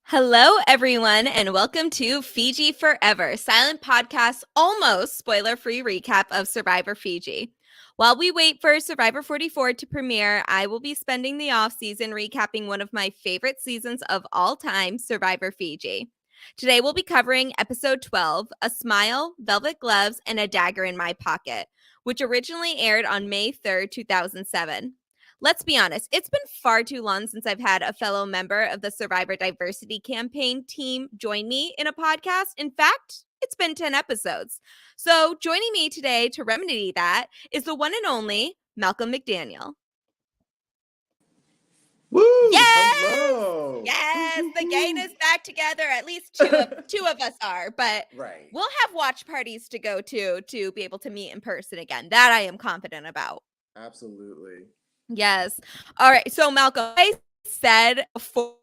Hello, everyone, and welcome to Fiji Forever, silent podcast, almost spoiler-free recap of Survivor Fiji. While we wait for Survivor 44 to premiere, I will be spending the off-season recapping one of my favorite seasons of all time, Survivor Fiji. Today we'll be covering episode 12, A Smile, Velvet Gloves, and a Dagger in My Pocket, which originally aired on May 3rd, 2007. Let's be honest, it's been far too long since I've had a fellow member of the Survivor Diversity Campaign team join me in a podcast. In fact, it's been 10 episodes. So, joining me today to remedy that is the one and only Malcolm McDaniel. Woo! Yes! Hello! Yes, the gang Woo-hoo-hoo. is back together. At least two of us are, but Right. we'll have watch parties to go to be able to meet in person again. That I am confident about. Absolutely. Yes. All right. So, Malcolm, I said before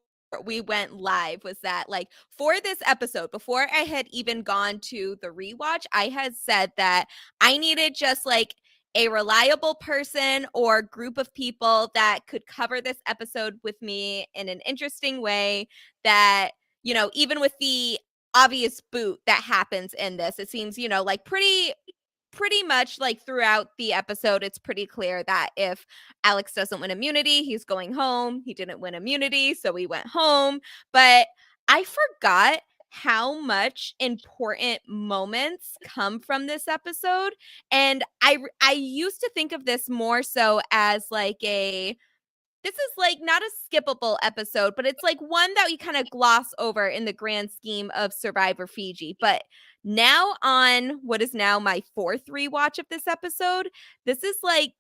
we went live was that, like, for this episode, before I had even gone to the rewatch, I had said that I needed just like a reliable person or group of people that could cover this episode with me in an interesting way that, even with the obvious boot that happens in this, it seems, like pretty much like throughout the episode, it's pretty clear that if Alex doesn't win immunity, he's going home. He didn't win immunity, so he went home. But I forgot how much important moments come from this episode, and I used to think of this more so as like a this is like not a skippable episode, but it's like one that we kind of gloss over in the grand scheme of Survivor Fiji. But now, on what is now my fourth rewatch of this episode, this is like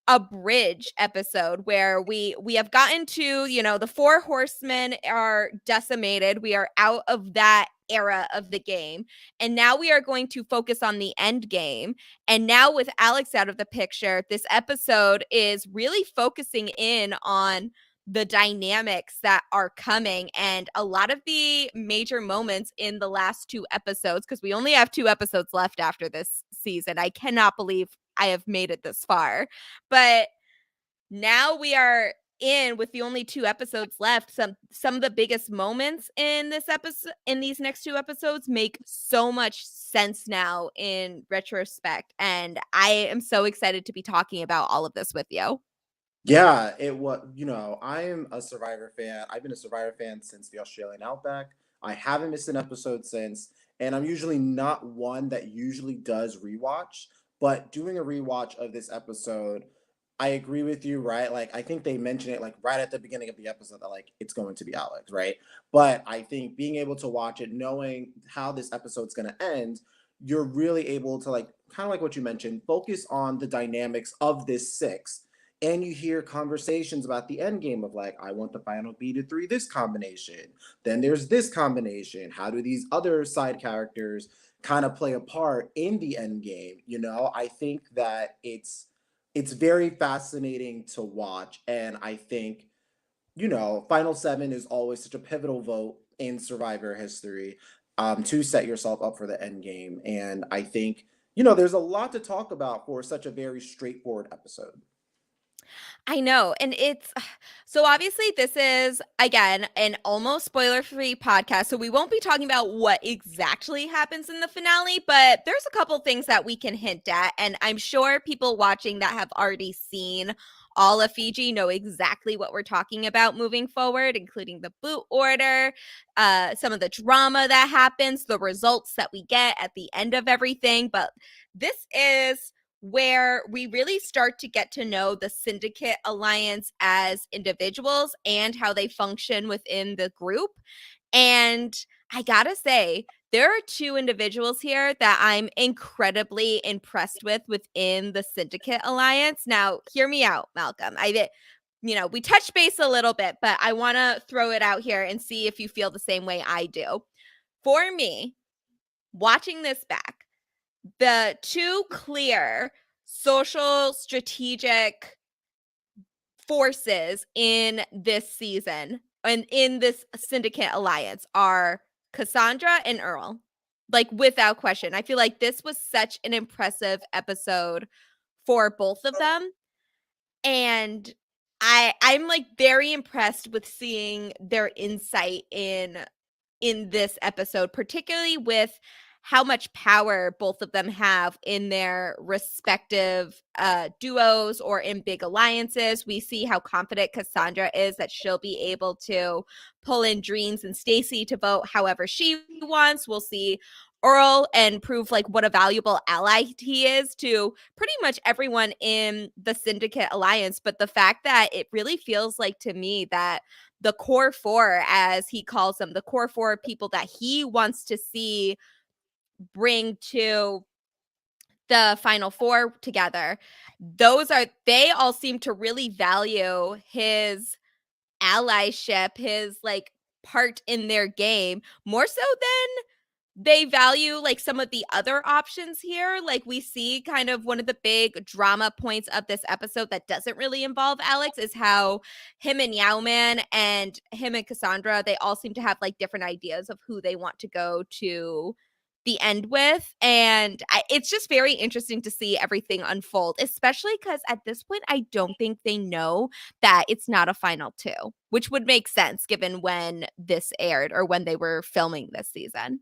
a bridge episode where we have gotten to, the four horsemen are decimated. We are out of that era of the game, and now we are going to focus on the end game. And now, with Alex out of the picture, this episode is really focusing in on the dynamics that are coming and a lot of the major moments in the last two episodes, because we only have two episodes left after this season. I cannot believe I have made it this far. But now we are in with the only two episodes left. Some of the biggest moments in this episode, in these next two episodes, make so much sense now in retrospect, and I am so excited to be talking about all of this with you. Yeah, it was, I'm a Survivor fan. I've been a Survivor fan since the Australian Outback. I haven't missed an episode since, and I'm usually not one that usually does rewatch, but doing a rewatch of this episode, I agree with you, right? Like, I think they mentioned it like right at the beginning of the episode that like it's going to be Alex, right? But I think being able to watch it, knowing how this episode's going to end, you're really able to like kind of like what you mentioned, focus on the dynamics of this six, and you hear conversations about the end game of like, I want the final B to three this combination. Then there's this combination. How do these other side characters kind of play a part in the end game? I think that it's very fascinating to watch. And I think, Final Seven is always such a pivotal vote in Survivor history, to set yourself up for the end game. And I think, there's a lot to talk about for such a very straightforward episode. I know. And it's so obviously this is again an almost spoiler-free podcast. So we won't be talking about what exactly happens in the finale, but there's a couple things that we can hint at. And I'm sure people watching that have already seen all of Fiji know exactly what we're talking about moving forward, including the boot order, some of the drama that happens, the results that we get at the end of everything. But this is where we really start to get to know the syndicate alliance as individuals and how they function within the group. And I gotta say, there are two individuals here that I'm incredibly impressed with within the syndicate alliance. Now, hear me out, Malcolm. We touched base a little bit, but I want to throw it out here and see if you feel the same way I do. For me, watching this back, the two clear social strategic forces in this season and in this syndicate alliance are Cassandra and Earl. Like, without question. I feel like this was such an impressive episode for both of them. And I'm like very impressed with seeing their insight in this episode, particularly with how much power both of them have in their respective duos or in big alliances. We see how confident Cassandra is that she'll be able to pull in Dreams and Stacy to vote however she wants. We'll see Earl and prove like what a valuable ally he is to pretty much everyone in the Syndicate Alliance. But the fact that it really feels like to me that the core four, as he calls them, the core four people that he wants to see bring to the final four together, they all seem to really value his allyship, his like part in their game more so than they value like some of the other options here. Like we see kind of one of the big drama points of this episode that doesn't really involve Alex is how him and Yowman and him and Cassandra, they all seem to have like different ideas of who they want to go to the end with. And it's just very interesting to see everything unfold, especially because at this point, I don't think they know that it's not a final two, which would make sense given when this aired or when they were filming this season.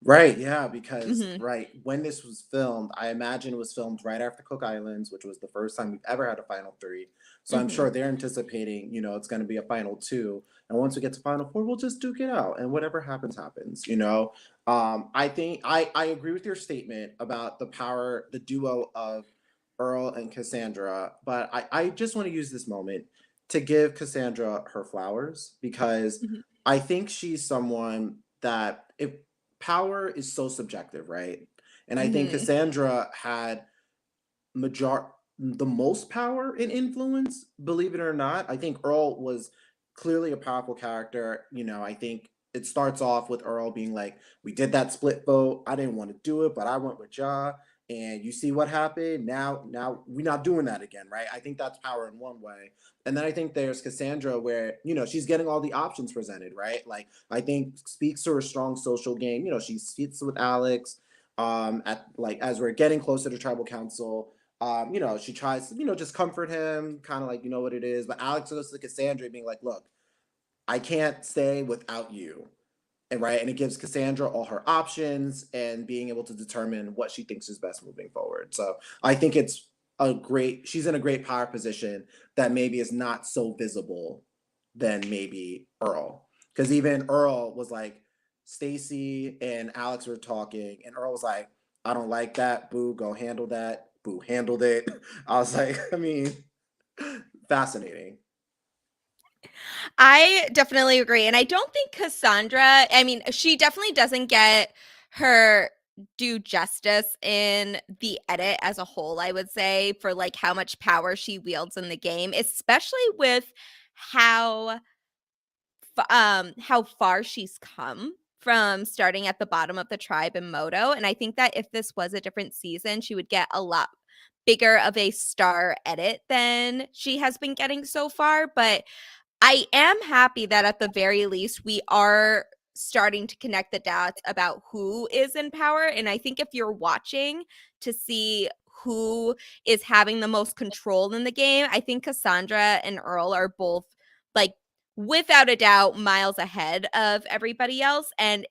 Right, yeah, because Mhm. right when this was filmed, I imagine it was filmed right after Cook Islands, which was the first time we've ever had a final three. So I'm Mhm. sure they're anticipating, it's going to be a final two, and once we get to final four, we'll just duke it out, and whatever happens, happens. I think I agree with your statement about the power, the duo of Earl and Cassandra, but I just want to use this moment to give Cassandra her flowers because Mhm. I think she's someone that if power is so subjective, right? And I think Mhm. Cassandra had major the most power and influence, believe it or not. I think Earl was clearly a powerful character. I think it starts off with Earl being like, "We did that split vote. I didn't want to do it, but I went with Ja, and you see what happened. Now we're not doing that again, right?" I think that's power in one way. And then I think there's Cassandra, where she's getting all the options presented, right? Like I think speaks to her strong social game. She sits with Alex. At like as we're getting closer to tribal council, she tries to, just comfort him, kind of like, you know what it is. But Alex goes to Cassandra being like, "Look, I can't stay without you." And right. And it gives Cassandra all her options and being able to determine what she thinks is best moving forward. So I think she's in a great power position that maybe is not so visible than maybe Earl. Because even Earl was like, Stacy and Alex were talking, and Earl was like, "I don't like that. Boo, go handle that." Boo handled it. I was like, I mean, fascinating. I definitely agree. And I don't think Cassandra, I mean, she definitely doesn't get her due justice in the edit as a whole, I would say, for like how much power she wields in the game, especially with how how far she's come from starting at the bottom of the tribe in Moto. And I think that if this was a different season, she would get a lot bigger of a star edit than she has been getting so far. But I am happy that at the very least we are starting to connect the dots about who is in power. And I think if you're watching to see who is having the most control in the game, I think Cassandra and Earl are both like without a doubt miles ahead of everybody else. And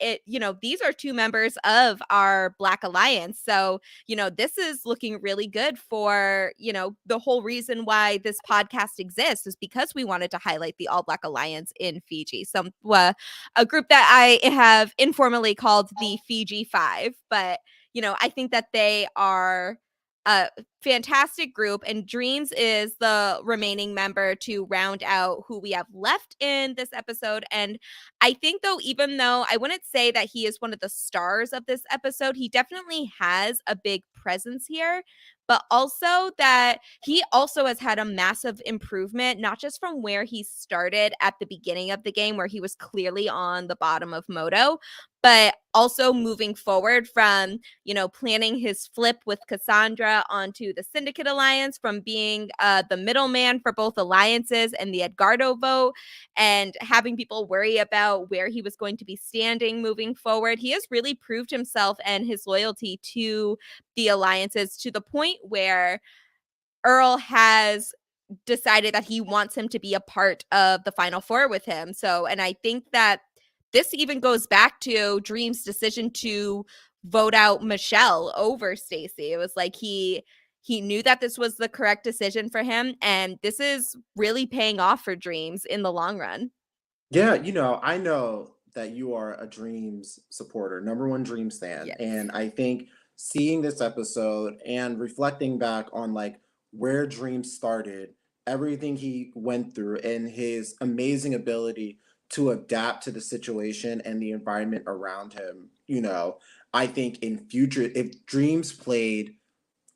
these are two members of our Black Alliance. So this is looking really good for, the whole reason why this podcast exists is because we wanted to highlight the All Black Alliance in Fiji. A group that I have informally called the Fiji Five. But, I think that they are a fantastic group, and Dreams is the remaining member to round out who we have left in this episode. And I think, though, even though I wouldn't say that he is one of the stars of this episode, he definitely has a big presence here, but also that he also has had a massive improvement, not just from where he started at the beginning of the game, where he was clearly on the bottom of Moto, but also moving forward from, planning his flip with Cassandra onto the Syndicate Alliance, from being the middleman for both alliances and the Edgardo vote, and having people worry about where he was going to be standing moving forward. He has really proved himself and his loyalty to the alliances to the point where Earl has decided that he wants him to be a part of the Final Four with him. So, and I think that this even goes back to Dream's decision to vote out Michelle over Stacey. It was like he knew that this was the correct decision for him, and this is really paying off for Dreams in the long run. Yeah, I know that you are a Dreams supporter, number one Dreams fan. Yes. And I think seeing this episode and reflecting back on like where Dreams started, everything he went through, and his amazing ability to adapt to the situation and the environment around him, I think in future, if Dreams played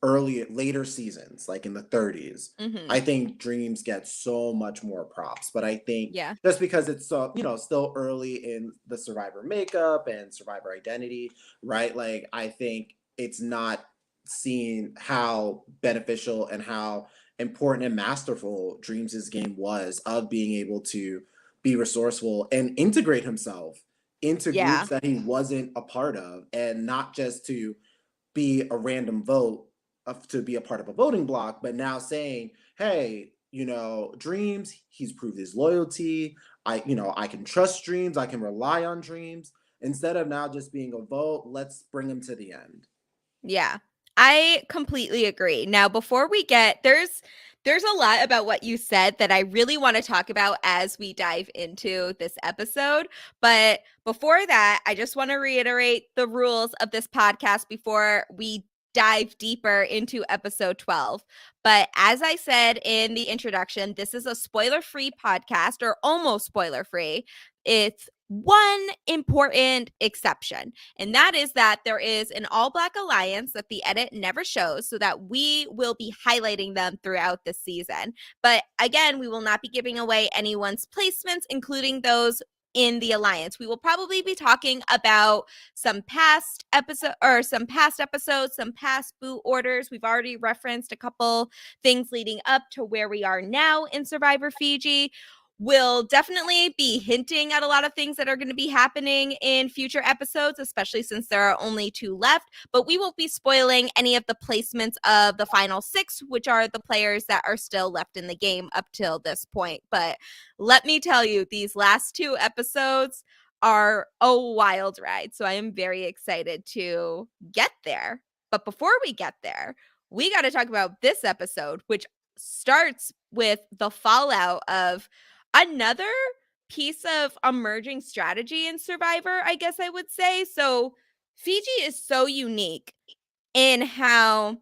later seasons, like in the 30s, I Mhm. think Dreams get so much more props. But I think Yeah. just because it's so, still early in the Survivor makeup and Survivor identity, right? Like I think it's not seeing how beneficial and how important and masterful Dreams' game was of being able to be resourceful and integrate himself into Yeah. groups that he wasn't a part of, and not just to be a random vote of, to be a part of a voting block, but now saying, hey, Dreams, he's proved his loyalty. I can trust Dreams. I can rely on Dreams. Instead of now just being a vote, let's bring him to the end. Yeah. I completely agree. Now, before we get there's a lot about what you said that I really want to talk about as we dive into this episode, but before that, I just want to reiterate the rules of this podcast before we dive deeper into episode 12. But as I said in the introduction, this is a spoiler-free podcast, or almost spoiler-free. It's one important exception. And that is that there is an all Black alliance that the edit never shows, so that we will be highlighting them throughout the season. But again, we will not be giving away anyone's placements, including those in the alliance. We will probably be talking about some past episodes, some past boot orders. We've already referenced a couple things leading up to where we are now in Survivor Fiji. We'll definitely be hinting at a lot of things that are going to be happening in future episodes, especially since there are only 2 left. But we won't be spoiling any of the placements of the final 6, which are the players that are still left in the game up till this point. But let me tell you, these last 2 episodes are a wild ride. So I am very excited to get there. But before we get there, we got to talk about this episode, which starts with the fallout of another piece of emerging strategy in Survivor, I guess I would say. So Fiji is so unique in how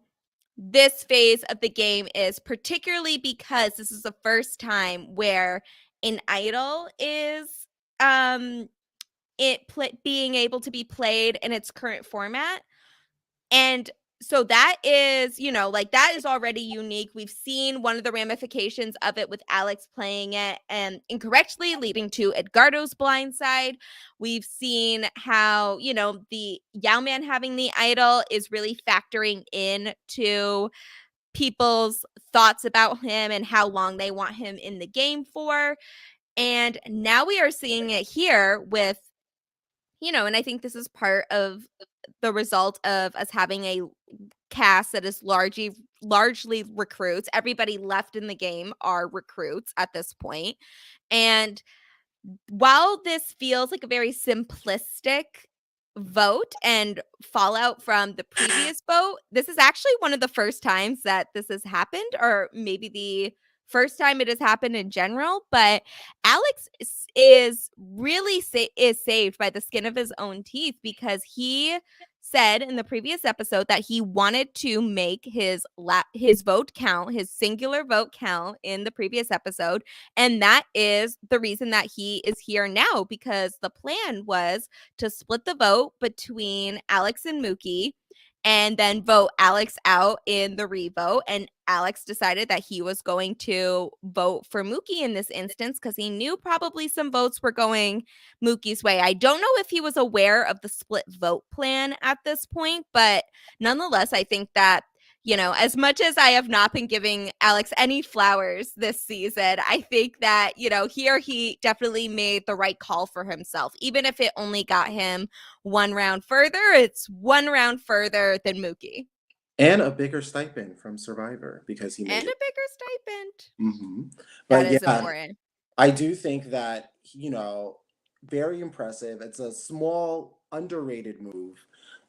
this phase of the game is, particularly because this is the first time where an idol is being able to be played in its current format. And so that is, like that is already unique. We've seen one of the ramifications of it with Alex playing it and incorrectly, leading to Edgardo's blind side. We've seen how, the Yao Man having the idol is really factoring in to people's thoughts about him and how long they want him in the game for. And now we are seeing it here with, and I think this is part of the result of us having a cast that is largely recruits. Everybody left in the game are recruits at this point. And while this feels like a very simplistic vote and fallout from the previous vote, this is actually one of the first times that this has happened, or maybe the first time it has happened in general. But Alex is really is saved by the skin of his own teeth, because he said in the previous episode that he wanted to make his vote count, his singular vote count in the previous episode. And that is the reason that he is here now, because the plan was to split the vote between Alex and Mookie and then vote Alex out in the revote. And Alex decided that he was going to vote for Mookie in this instance because he knew probably some votes were going Mookie's way. I don't know if he was aware of the split vote plan at this point, but nonetheless, I think that, as much as I have not been giving Alex any flowers this season, I think that, here he definitely made the right call for himself. Even if it only got him one round further, it's one round further than Mookie. And a bigger stipend from Survivor because he And made a it. bigger stipend. That But is yeah, important. I do think that, very impressive. It's a small, underrated move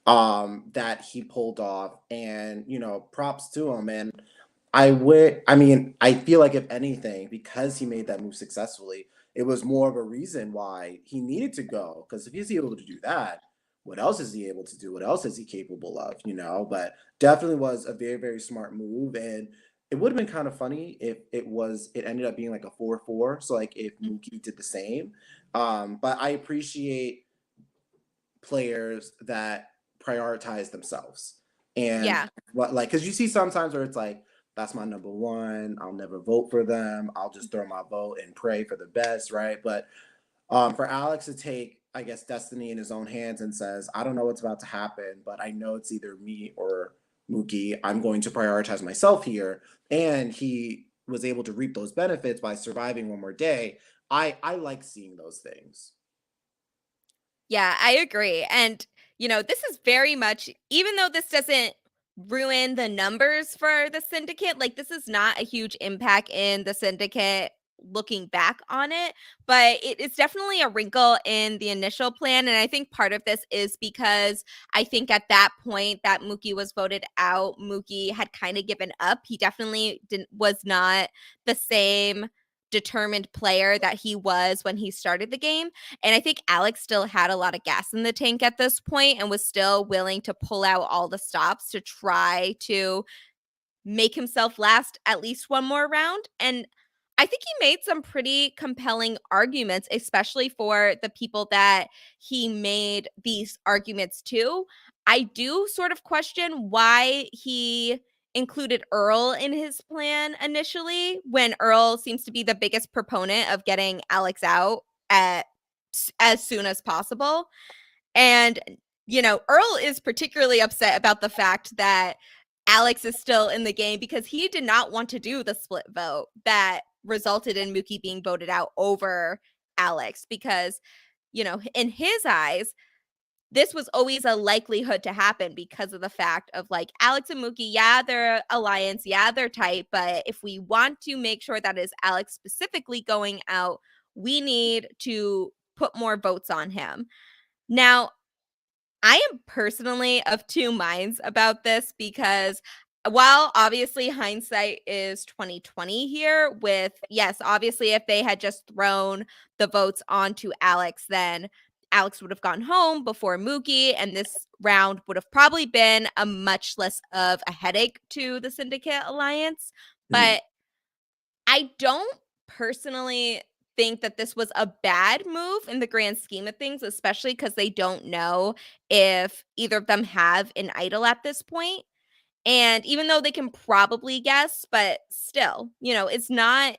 that he pulled off. And, props to him. And I feel like if anything, because he made that move successfully, it was more of a reason why he needed to go. Because if he's able to do that, what else is he able to do? What else is he capable of? But definitely was a very, very smart move. And it would have been kind of funny if it ended up being like a 4-4. So like if Mookie did the same. But I appreciate players that prioritize themselves. And Yeah. what like because you see sometimes where it's like, that's my number one. I'll never vote for them. I'll just throw my vote and pray for the best, right? But for Alex to take, I guess, destiny in his own hands and says, I don't know what's about to happen, but I know it's either me or Mookie. I'm going to prioritize myself here. And he was able to reap those benefits by surviving one more day. I like seeing those things. Yeah, I agree. And, this is very much, even though this doesn't ruin the numbers for the syndicate, like, this is not a huge impact in the syndicate looking back on it, but it is definitely a wrinkle in the initial plan. And I think part of this is because I think at that point that Mookie was voted out, Mookie had kind of given up. He definitely was not the same determined player that he was when he started the game. And I think Alex still had a lot of gas in the tank at this point and was still willing to pull out all the stops to try to make himself last at least one more round. And I think he made some pretty compelling arguments, especially for the people that he made these arguments to. I do sort of question why he included Earl in his plan initially, when Earl seems to be the biggest proponent of getting Alex out at as soon as possible. And, Earl is particularly upset about the fact that Alex is still in the game because he did not want to do the split vote that resulted in Mookie being voted out over Alex because, in his eyes, this was always a likelihood to happen because of the fact of like Alex and Mookie, yeah, they're alliance, yeah, they're tight, but if we want to make sure that is Alex specifically going out, we need to put more votes on him. Now, I am personally of two minds about this because while obviously hindsight is 2020 here with yes, obviously if they had just thrown the votes onto Alex, then Alex would have gone home before Mookie, and this round would have probably been a much less of a headache to the Syndicate Alliance. Mhm. But I don't personally think that this was a bad move in the grand scheme of things, especially because they don't know if either of them have an idol at this point. And even though they can probably guess, but still, it's not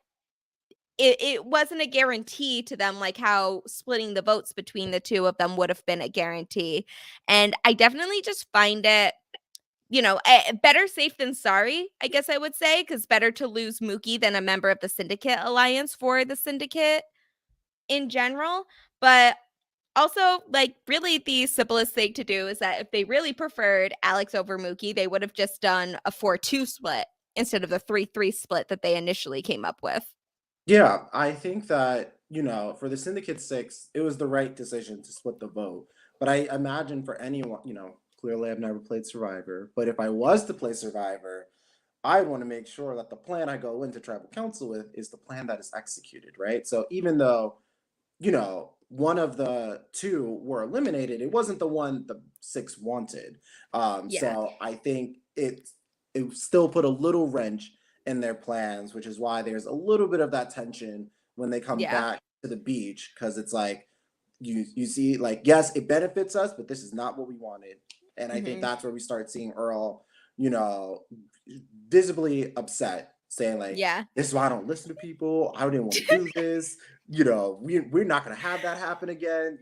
it wasn't a guarantee to them like how splitting the votes between the two of them would have been a guarantee. And I definitely just find it better safe than sorry, I guess I would say, because better to lose Mookie than a member of the Syndicate Alliance for the Syndicate in general. But also, like, really, the simplest thing to do is that if they really preferred Alex over Mookie, they would have just done a 4-2 split instead of the 3-3 split that they initially came up with. Yeah, I think that, for the Syndicate 6, it was the right decision to split the vote. But I imagine for anyone, clearly I've never played Survivor, but if I was to play Survivor, I want to make sure that the plan I go into tribal council with is the plan that is executed, right? So even though, one of the two were eliminated, it wasn't the one the six wanted. Yeah. So I think it still put a little wrench in their plans, which is why there's a little bit of that tension when they come Yeah. back to the beach, because it's like you see, like, yes, it benefits us, but this is not what we wanted. And I think Hmm. that's where we start seeing Earl, you know, visibly upset, saying like, Yeah. this is why I don't listen to people. I didn't want to do this. We're not gonna have that happen again.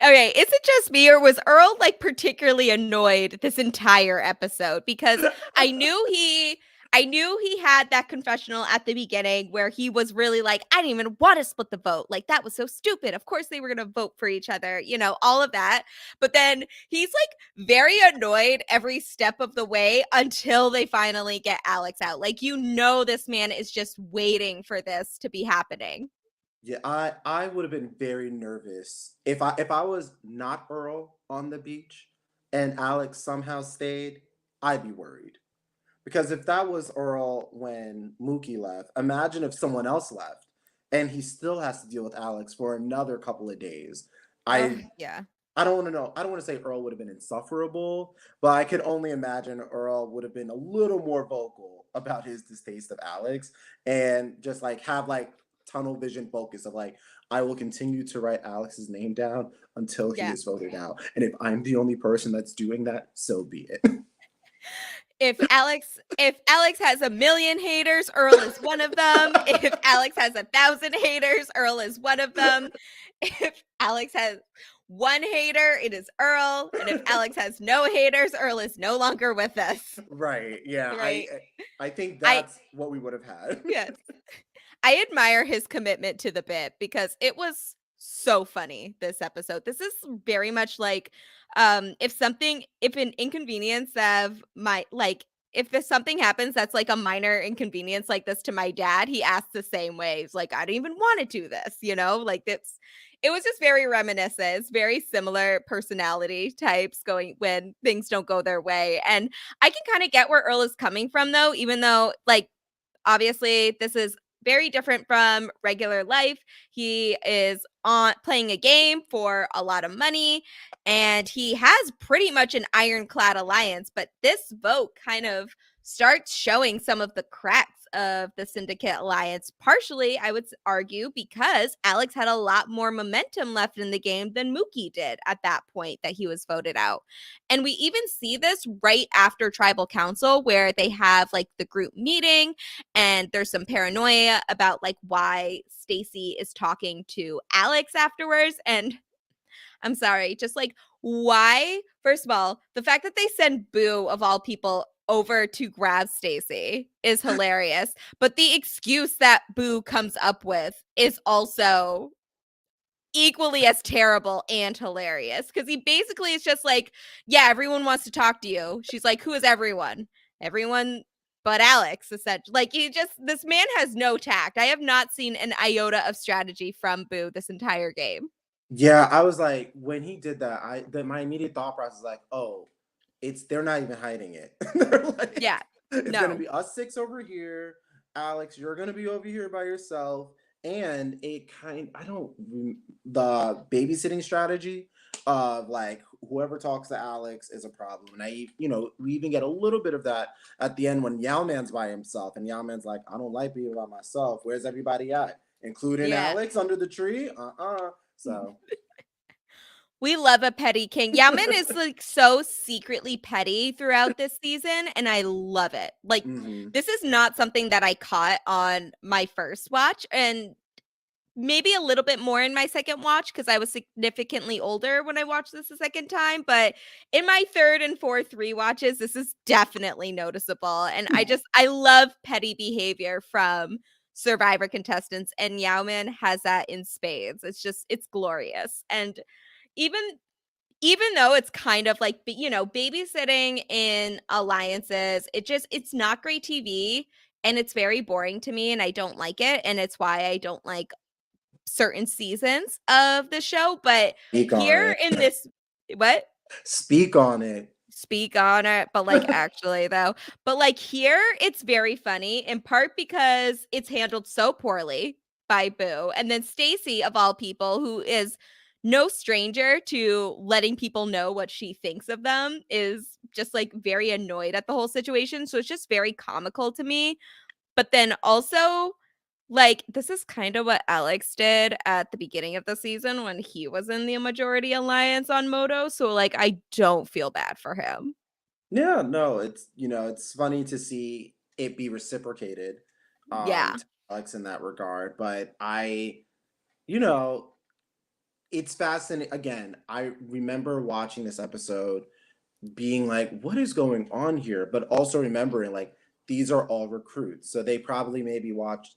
Okay, is it just me or was Earl like particularly annoyed this entire episode? Because I knew he I knew he had that confessional at the beginning where he was really like, I didn't even want to split the vote. Like, that was so stupid. Of course they were going to vote for each other, all of that. But then he's like very annoyed every step of the way until they finally get Alex out. Like, this man is just waiting for this to be happening. Yeah, I would have been very nervous if I was not Earl on the beach and Alex somehow stayed. I'd be worried. Because if that was Earl when Mookie left, imagine if someone else left and he still has to deal with Alex for another couple of days. Oh, I yeah. I don't want to know. I don't want to say Earl would have been insufferable, but I could only imagine Earl would have been a little more vocal about his distaste of Alex and just like have like tunnel vision focus of like, I will continue to write Alex's name down until he Yeah. is voted out. And if I'm the only person that's doing that, so be it. If Alex has 1,000,000 haters, Earl is one of them. If Alex has 1,000 haters, Earl is one of them. If Alex has one hater, it is Earl. And if Alex has no haters, Earl is no longer with us. Right. Yeah. Right? I think I that's what we would have had. Yes. I admire his commitment to the bit because it was so funny this episode. This is very much like if an inconvenience of my like if there's something happens that's like a minor inconvenience like this to my dad, he acts the same way. He's like, I don't even want to do this, Like it was just very reminiscent. It's very similar personality types going when things don't go their way. And I can kind of get where Earl is coming from though, even though like obviously this is very different from regular life. He is on playing a game for a lot of money and he has pretty much an ironclad alliance, but this vote kind of starts showing some of the cracks of the Syndicate alliance. Partially, I would argue, because Alex had a lot more momentum left in the game than Mookie did at that point that he was voted out. And we even see this right after Tribal Council, where they have like the group meeting and there's some paranoia about like why Stacy is talking to Alex afterwards. And I'm sorry, just like why? First of all, the fact that they send Boo of all people over to grab Stacy is hilarious. But the excuse that Boo comes up with is also equally as terrible and hilarious because he basically is just like, yeah, everyone wants to talk to you. She's like, who is everyone? Everyone but Alex, essentially. Like, this man has no tact. I have not seen an iota of strategy from Boo this entire game. Yeah, I was like, when he did that, my immediate thought process is like, oh, they're not even hiding it. They're like, Yeah, it's gonna no. be us six over here. Alex, you're gonna be over here by yourself. And the babysitting strategy of like whoever talks to Alex is a problem. And we even get a little bit of that at the end when Yao-Man's by himself, and Yao-Man's like, I don't like being by myself. Where's everybody at? Including Yeah. Alex under the tree? So We love a petty king. Yaman is like so secretly petty throughout this season, and I love it. Like, mhm. this is not something that I caught on my first watch, and maybe a little bit more in my second watch because I was significantly older when I watched this a second time. But in my third and fourth rewatches, this is definitely noticeable. And I love petty behavior from Survivor contestants, and Yao-Man has that in spades. It's glorious. And even even though it's kind of like, babysitting in alliances, it's not great TV and it's very boring to me and I don't like it. And it's why I don't like certain seasons of the show. But Speak on here it. in this, what? Speak on it. Speak on it, but like actually though, but like here it's very funny in part because it's handled so poorly by Boo. And then Stacy of all people, who is no stranger to letting people know what she thinks of them, is just like very annoyed at the whole situation. So it's just very comical to me. But then also, like, this is kind of what Alex did at the beginning of the season when he was in the majority alliance on Moto. So, like, I don't feel bad for him. Yeah, no, it's funny to see it be reciprocated Yeah. to Alex in that regard. But you know, it's fascinating. Again, I remember watching this episode being like, what is going on here? But also remembering like these are all recruits. So they probably maybe watched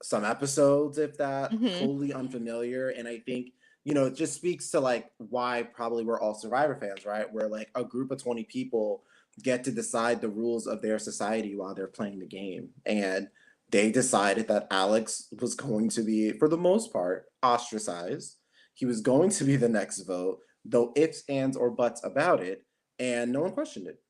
some episodes, if that, Mhm. totally unfamiliar. And I think, it just speaks to like why probably we're all Survivor fans, right? Where like a group of 20 people get to decide the rules of their society while they're playing the game. And they decided that Alex was going to be, for the most part, ostracized. He was going to be the next vote, though ifs, ands, or buts about it, and no one questioned it.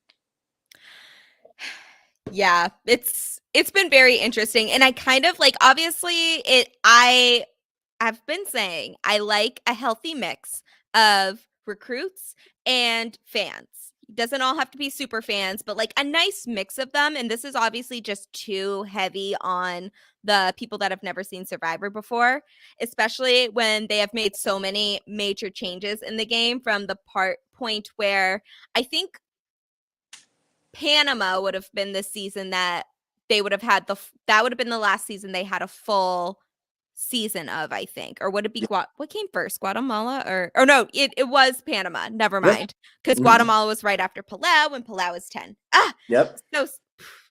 Yeah, it's been very interesting, and I kind of like, obviously I've been saying I like a healthy mix of recruits and fans. It doesn't all have to be super fans, but like a nice mix of them. And this is obviously just too heavy on the people that have never seen Survivor before, especially when they have made so many major changes in the game from the point where I think Panama would have been the season that they would have had that would have been the last season they had a full season of, I think. Or would it be Yeah. what came first? Guatemala or no, it was Panama. Never Yep. mind. Because Mhm. Guatemala was right after Palau and Palau was 10. Ah, Yep. so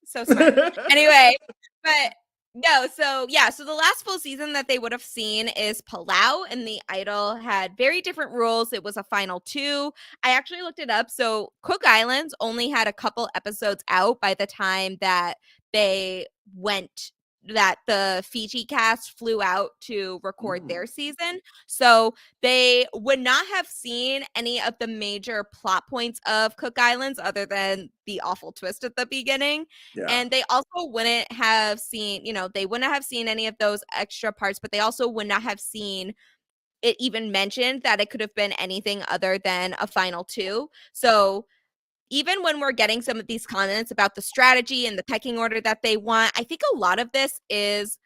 so smart. Anyway, but no, so yeah, so the last full season that they would have seen is Palau, and the Idol had very different rules. It was a final two. I actually looked it up. So Cook Islands only had a couple episodes out by the time that they went that the Fiji cast flew out to record Mm. their season. So they would not have seen any of the major plot points of Cook Islands other than the awful twist at the beginning. Yeah. And they also wouldn't have seen, they wouldn't have seen any of those extra parts, but they also would not have seen it even mentioned that it could have been anything other than a final two. So even when we're getting some of these comments about the strategy and the pecking order that they want, I think a lot of this is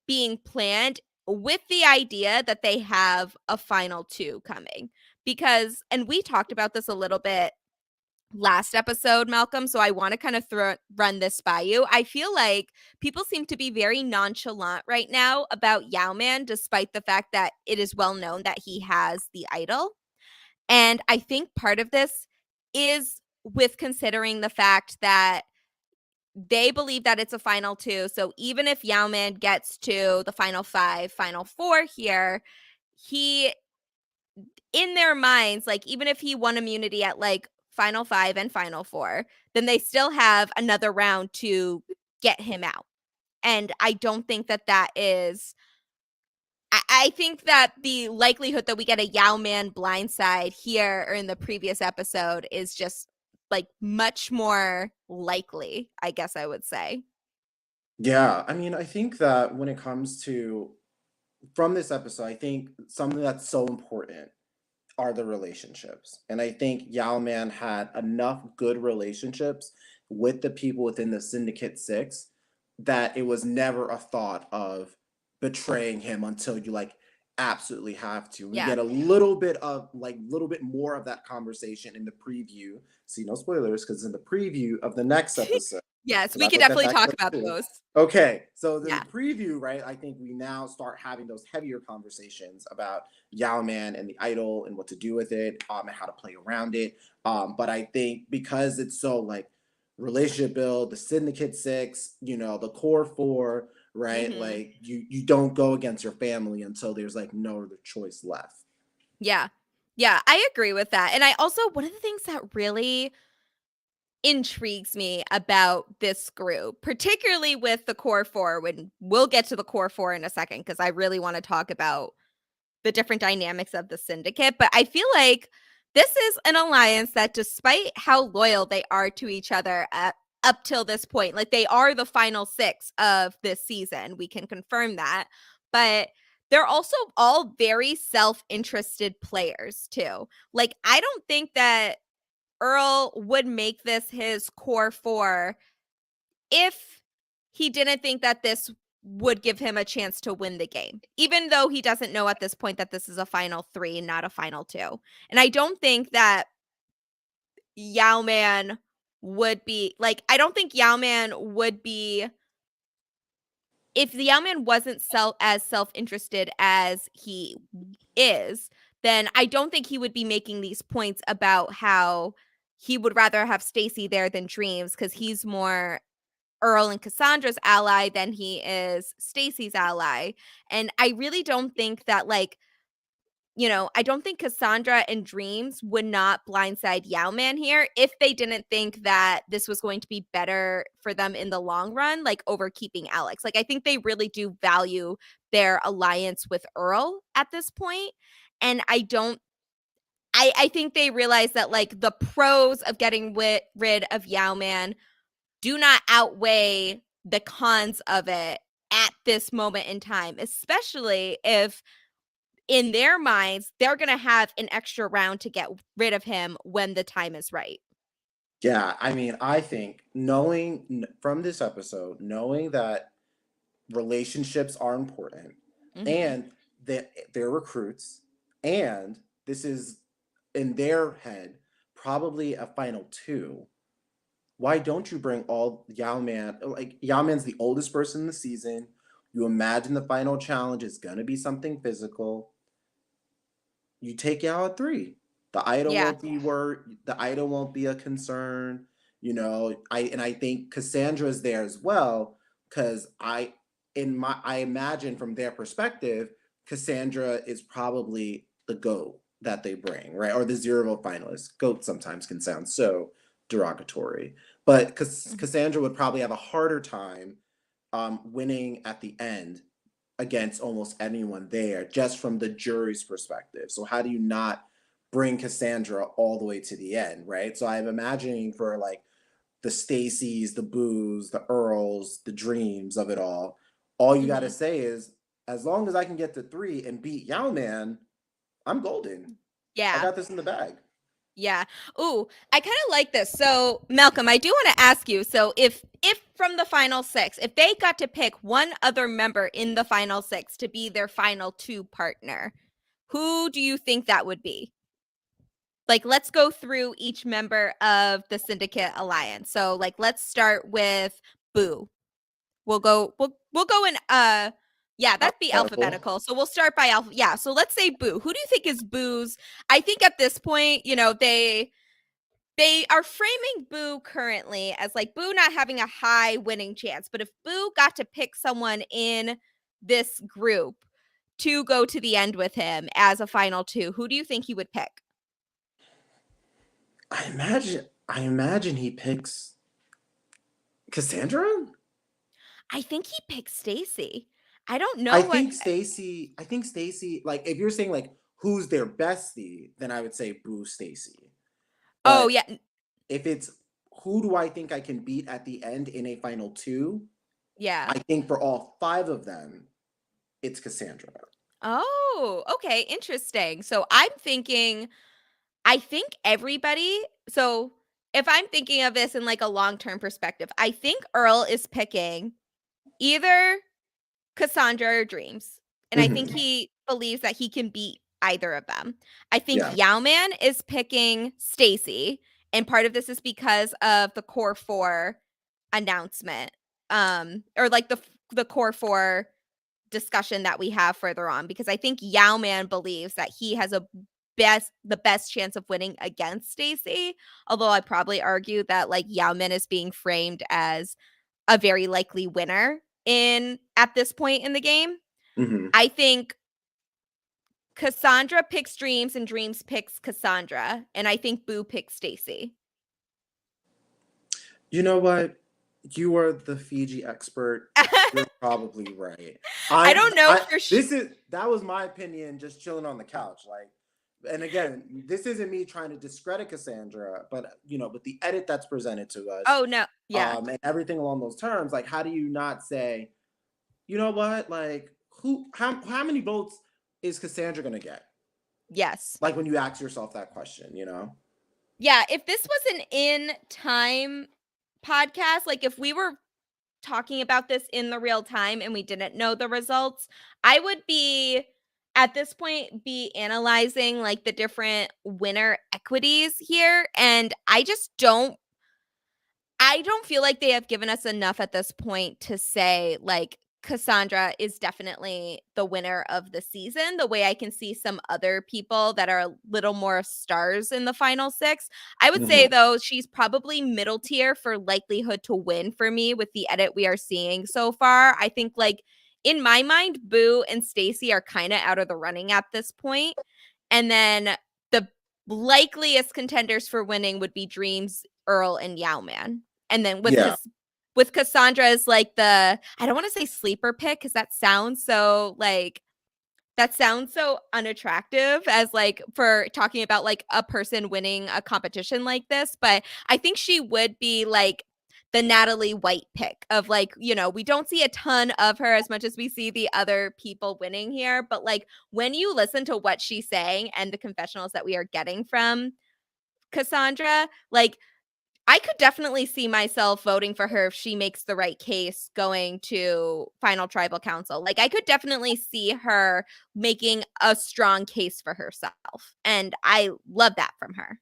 being planned with the idea that they have a final two coming. Because, and we talked about this a little bit last episode, Malcolm, so I want to kind of run this by you. I feel like people seem to be very nonchalant right now about Yao-Man, despite the fact that it is well known that he has the idol. And I think part of this is with considering the fact that they believe that it's a final two. So even if Yao-Man gets to the final five, final four here, he, in their minds, like even if he won immunity at like final five and final four, then they still have another round to get him out. And I don't think that that is I think that the likelihood that we get a Yao-Man blindside here or in the previous episode is just like much more likely, I guess I would say. Yeah, I mean, I think that when it comes to from this episode, I think something that's so important are the relationships. And I think Yao Man had enough good relationships with the people within the Syndicate Six that it was never a thought of betraying him until you like absolutely have to. We Yeah. get a little bit of like little bit more of that conversation in the preview. See, no spoilers because in the preview of the next episode. Yes, So we that's could what that definitely back talk up about to. those. Okay, so the Yeah. preview, right? I think we now start having those heavier conversations about Yao Man and the idol and what to do with it, and how to play around it. But I think because it's so like relationship build, the Syndicate Six, the core four, right? Mhm. Like you don't go against your family until there's like no other choice left. Yeah. Yeah, I agree with that. And I also one of the things that really intrigues me about this group, particularly with the core four, when we'll get to the core four in a second, because I really want to talk about the different dynamics of the syndicate. But I feel like this is an alliance that, despite how loyal they are to each other up till this point, like they are the final six of this season, we can confirm that. But they're also all very self-interested players too. Like I don't think that Earl would make this his core four if he didn't think that this would give him a chance to win the game, even though he doesn't know at this point that this is a final three, not a final two. And I don't think that Yao Man would be like, I don't think Yao Man would be, if the Yao Man wasn't as self interested as he is, then I don't think he would be making these points about how he would rather have Stacy there than Dreams because he's more Earl and Cassandra's ally than he is Stacy's ally. And I really don't think that, like, I don't think Cassandra and Dreams would not blindside Yao-Man here if they didn't think that this was going to be better for them in the long run, like over keeping Alex. Like, I think they really do value their alliance with Earl at this point. And I think they realize that, like, the pros of getting rid of Yao-Man do not outweigh the cons of it at this moment in time, especially if in their minds they're going to have an extra round to get rid of him when the time is right. Yeah, I mean, I think knowing from this episode, knowing that relationships are important Mm-hmm. and that they're recruits, and this is in their head probably a final two. Why don't you bring all Yao Man? Like, Yao Man's the oldest person in the season. You imagine the final challenge is gonna be something physical. You take Yao at three. The idol Yeah. won't be the idol won't be a concern. I think Cassandra's there as well, because I imagine from their perspective, Cassandra is probably the GOAT that they bring, right? Or the zero vote finalist. GOAT sometimes can sound so derogatory. But Cassandra would probably have a harder time winning at the end against almost anyone there, just from the jury's perspective. So how do you not bring Cassandra all the way to the end, right? So I'm imagining for like the Stacys, the Boos, the Earls, the Dreams of it all you got to Mm-hmm. say is, as long as I can get to three and beat Yao Man, I'm golden. I Yeah. got this in the bag. Yeah. Ooh, I kind of like this. So, Malcolm, I do want to ask you. So, if from the final six, if they got to pick one other member in the final six to be their final two partner, who do you think that would be? Like, let's go through each member of the Syndicate Alliance. So, like, let's start with Boo. We'll go in yeah, that'd be Alphabetical. alphabetical. So we'll start by alpha. Yeah, so let's say Boo. Who do you think is Boo's? I think at this point, they are framing Boo currently as like Boo not having a high winning chance. But if Boo got to pick someone in this group to go to the end with him as a final two, who do you think he would pick? I imagine he picks Cassandra. I think he picks Stacy. I don't I know what. think Stacy. I think Stacy. Like, if you're saying like who's their bestie, then I would say Boo Stacy. Oh, But yeah. if it's who do I think I can beat at the end in a final two, Yeah. I think for all five of them, it's Cassandra. Oh, okay, interesting. So I think everybody, so if I'm thinking of this in like a long-term perspective, I think Earl is picking either Cassandra or Dreams. And I think Hmm. he believes that he can beat either of them. I think Yeah. Yao-Man is picking Stacy, and part of this is because of the Core 4 announcement. Or like the Core 4 discussion that we have further on, because I think Yao-Man believes that he has the best chance of winning against Stacy. Although I probably argue that like Yao-Man is being framed as a very likely winner in at this point in the game. Hmm. I think Cassandra picks Dreams and Dreams picks Cassandra, and I think Boo picks Stacy. You know what? You are the Fiji expert. You're probably right. I I don't know I for this is that was my opinion just chilling on the couch. Like, and again, this isn't me trying to discredit Cassandra, but with the edit that's presented to us, Oh no, yeah, and everything along those terms, like, how do you not say, you know what? Like, how many votes is Cassandra gonna get? yes. Like, when you ask yourself that question. Yeah, if this was an in time podcast, like if we were talking about this in the real time and we didn't know the results, I would be at this point be analyzing like the different winner equities here, and I don't feel like they have given us enough at this point to say like Cassandra is definitely the winner of the season, the way I can see some other people that are a little more stars in the final six. I would say, Mhm. though, she's probably middle tier for likelihood to win for me with the edit we are seeing so far. I think, like, in my mind, Boo and Stacy are kind of out of the running at this point. And then the likeliest contenders for winning would be Dreams, Earl, and Yowman. And then Yeah. with Cassandra as like the, I don't want to say sleeper pick because that sounds so unattractive as like for talking about like a person winning a competition like this, but I think she would be like the Natalie White pick of like, we don't see a ton of her as much as we see the other people winning here, but like when you listen to what she's saying and the confessionals that we are getting from Cassandra, like I could definitely see myself voting for her if she makes the right case going to final tribal council. Like I could definitely see her making a strong case for herself. And I love that from her.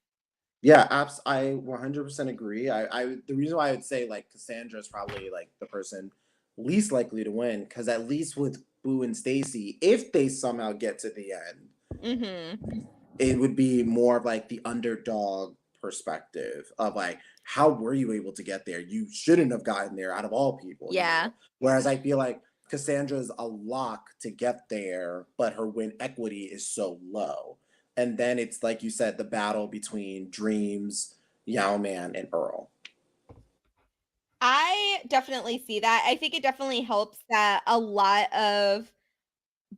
Yeah, I 100% agree. The reason why I would say like Cassandra is probably like the person least likely to win, because at least with Boo and Stacy, if they somehow get to the end, Mhm. it would be more of like the underdog perspective of like, how were you able to get there? You shouldn't have gotten there out of all people, you Yeah. know? Whereas I feel like Cassandra's a lock to get there, but her win equity is so low. And then it's like you said, the battle between Dreams, Yowman, and Earl. I definitely see that. I think it definitely helps that a lot of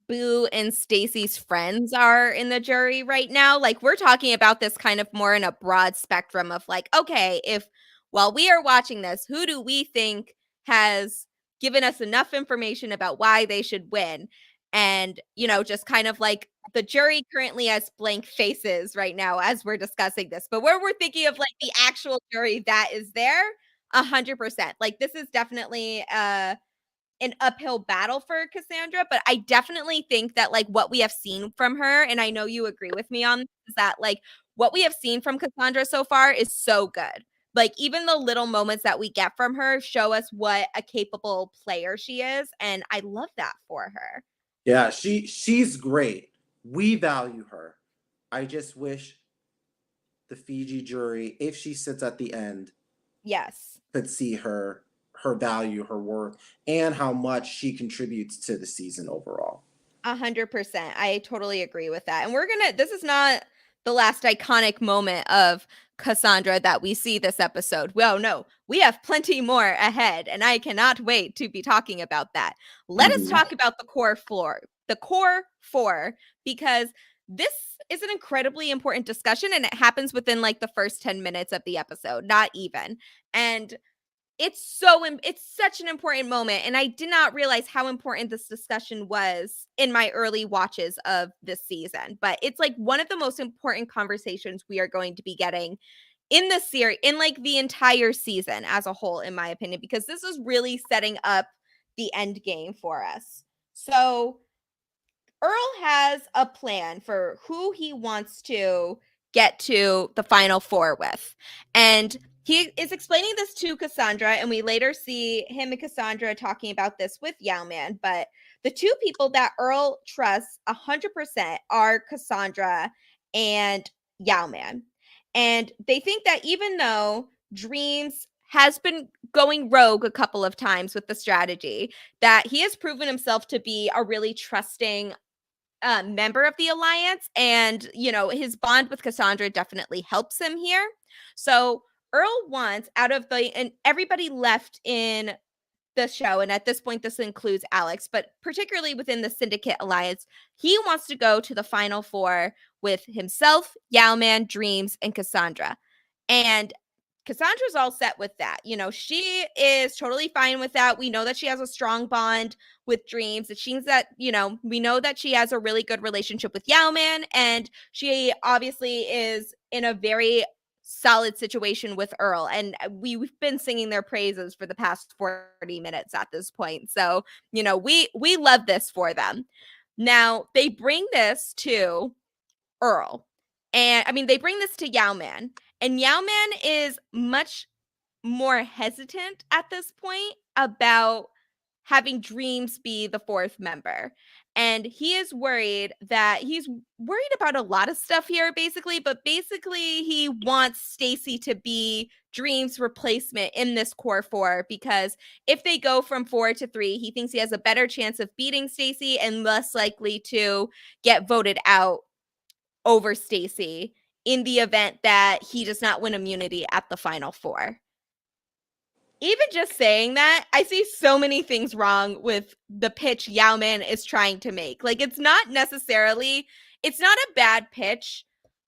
Boo and Stacy's friends are in the jury right now. Like we're talking about this kind of more in a broad spectrum of like, okay, if while we are watching this, who do we think has given us enough information about why they should win? And, just kind of like the jury currently has blank faces right now as we're discussing this. But where we're thinking of like the actual jury that is there, 100%. Like this is definitely an uphill battle for Cassandra, but I definitely think that like what we have seen from her, and I know you agree with me on this, is that like what we have seen from Cassandra so far is so good. Like even the little moments that we get from her show us what a capable player she is, and I love that for her. Yeah, she's great. We value her. I just wish the Fiji jury, if she sits at the end, Yes. could see her value, her worth, and how much she contributes to the season overall. 100%. I totally agree with that. And this is not the last iconic moment of Cassandra that we see this episode. Well, no, we have plenty more ahead, and I cannot wait to be talking about that. Let us Mhm. talk about the core four, because this is an incredibly important discussion and it happens within like the first 10 minutes of the episode, not even. And it's such an important moment, and I did not realize how important this discussion was in my early watches of this season, but it's like one of the most important conversations we are going to be getting in the series, in like the entire season as a whole, in my opinion, because this is really setting up the end game for us. So Earl has a plan for who he wants to get to the final four with. And he is explaining this to Cassandra, and we later see him and Cassandra talking about this with Yowman. But the two people that Earl trusts 100% are Cassandra and Yowman. And they think that even though Dreams has been going rogue a couple of times with the strategy, that he has proven himself to be a really trusting member of the alliance, and his bond with Cassandra definitely helps him here. So Earl wants out of and everybody left in the show, and at this point this includes Alex, but particularly within the Syndicate Alliance, he wants to go to the final four with himself, Yowman, Dreams, and Cassandra. And Cassandra's all set with that. She is totally fine with that. We know that she has a strong bond with Dreams. It seems that, we know that she has a really good relationship with Yowman, and she obviously is in a very solid situation with Earl. And we've been singing their praises for the past 40 minutes at this point. So, we love this for them. Now, they bring this to Earl. And I mean, they bring this to Yowman, and Yowman is much more hesitant at this point about having Dreams be the fourth member. And he is worried that he's worried about a lot of stuff here, basically, but basically he wants Stacy to be Dream's replacement in this core four, because if they go from 4 to 3, he thinks he has a better chance of beating Stacy and less likely to get voted out over Stacy in the event that he does not win immunity at the final four. Even just saying that, I see so many things wrong with the pitch Yao Man is trying to make. Like, it's not a bad pitch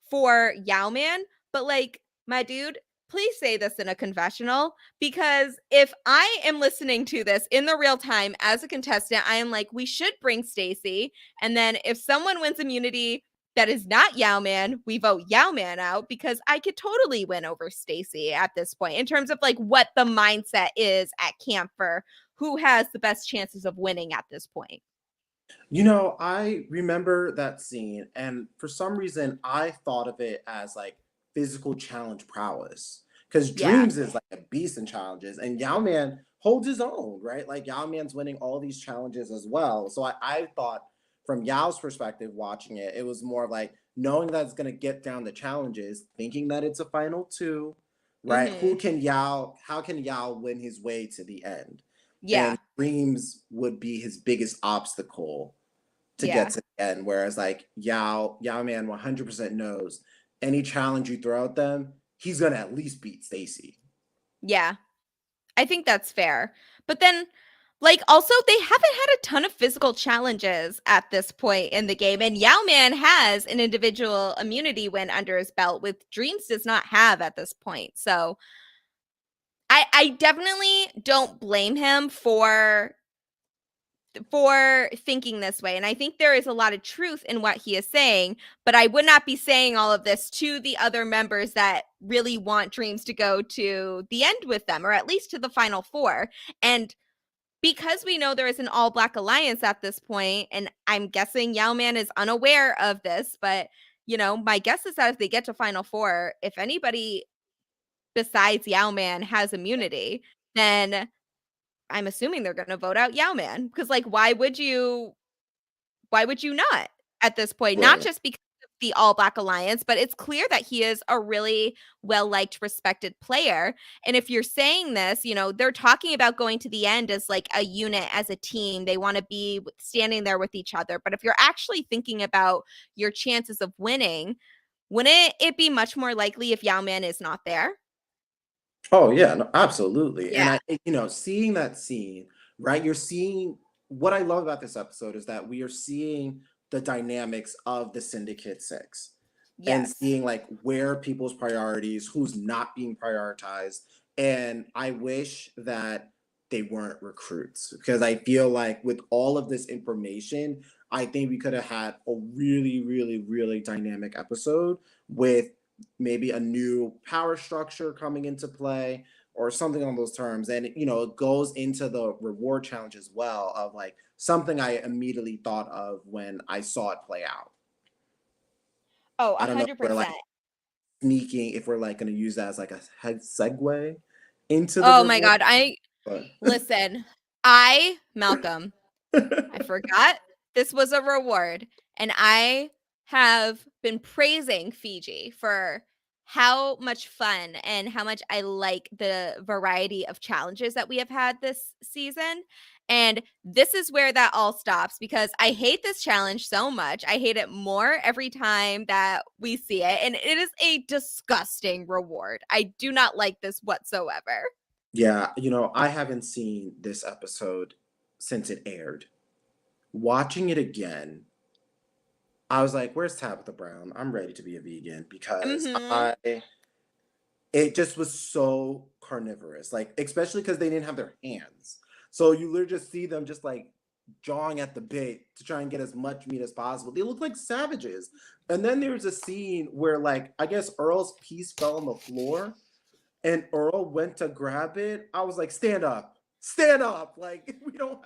for Yao Man, but like, my dude, please say this in a confessional, because if I am listening to this in the real time as a contestant, I am like, we should bring Stacy. And then if someone wins immunity that is not Yao Man, we vote Yao Man out, because I could totally win over Stacy at this point in terms of like what the mindset is at camp for who has the best chances of winning at this point. I remember that scene, and for some reason, I thought of it as like physical challenge prowess. Because Yeah. Dreams is like a beast in challenges, and Yao Man holds his own, right? Like Yao Man's winning all these challenges as well. So I thought, from Yao's perspective, watching it, it was more of like knowing that it's going to get down the challenges, thinking that it's a final two, right? Mm-hmm. How can Yao win his way to the end? And Yeah. Dreams would be his biggest obstacle to get Yeah. to the end. Whereas like Yao Man 100% knows any challenge you throw at them, he's gonna at least beat Stacy. Yeah. I think that's fair. But then, like, also, they haven't had a ton of physical challenges at this point in the game. And Yao Man has an individual immunity win under his belt, with Dreams does not have at this point. So I definitely don't blame him for thinking this way. And I think there is a lot of truth in what he is saying, but I would not be saying all of this to the other members that really want Dreams to go to the end with them, or at least to the final four. And because we know there is an all black alliance at this point, and I'm guessing Yao Man is unaware of this, but my guess is that if they get to final four, if anybody besides Yao Man has immunity, then I'm assuming they're going to vote out Yao Man, because like why would you not at this point? Not Right. just because of the All Black Alliance, but it's clear that he is a really well-liked, respected player. And if you're saying this, they're talking about going to the end as like a unit, as a team. They want to be standing there with each other. But if you're actually thinking about your chances of winning, wouldn't it be much more likely if Yao Man is not there? Oh yeah, no, absolutely. And Yeah. seeing that scene, right? You're seeing what I love about this episode is that we are seeing the dynamics of the Syndicate Six and Yes. seeing like where people's priorities, who's not being prioritized. And I wish that they weren't recruits, because I feel like with all of this information, I think we could have had a really, really, really dynamic episode with maybe a new power structure coming into play or something on those terms. And it goes into the reward challenge as well, of like something I immediately thought of when I saw it play out. Oh, I don't know if we're like 100%. sneaking, if we're like going to use that as like a segue into the Oh my reward, God. but Listen, Malcolm, I forgot this was a reward. And I have been praising Fiji for how much fun and how much I like the variety of challenges that we have had this season. And this is where that all stops, because I hate this challenge so much. I hate it more every time that we see it. And it is a disgusting reward. I do not like this whatsoever. yeah, I haven't seen this episode since it aired. Watching it again, I was like, "Where's Tabitha Brown? I'm ready to be a vegan," because Mm-hmm. I it just was so carnivorous, like especially because they didn't have their hands. So you literally just see them just like jawing at the bit to try and get as much meat as possible. They look like savages. And then there's a scene where like I guess Earl's piece fell on the floor and Earl went to grab it. I was like, stand up. Like we don't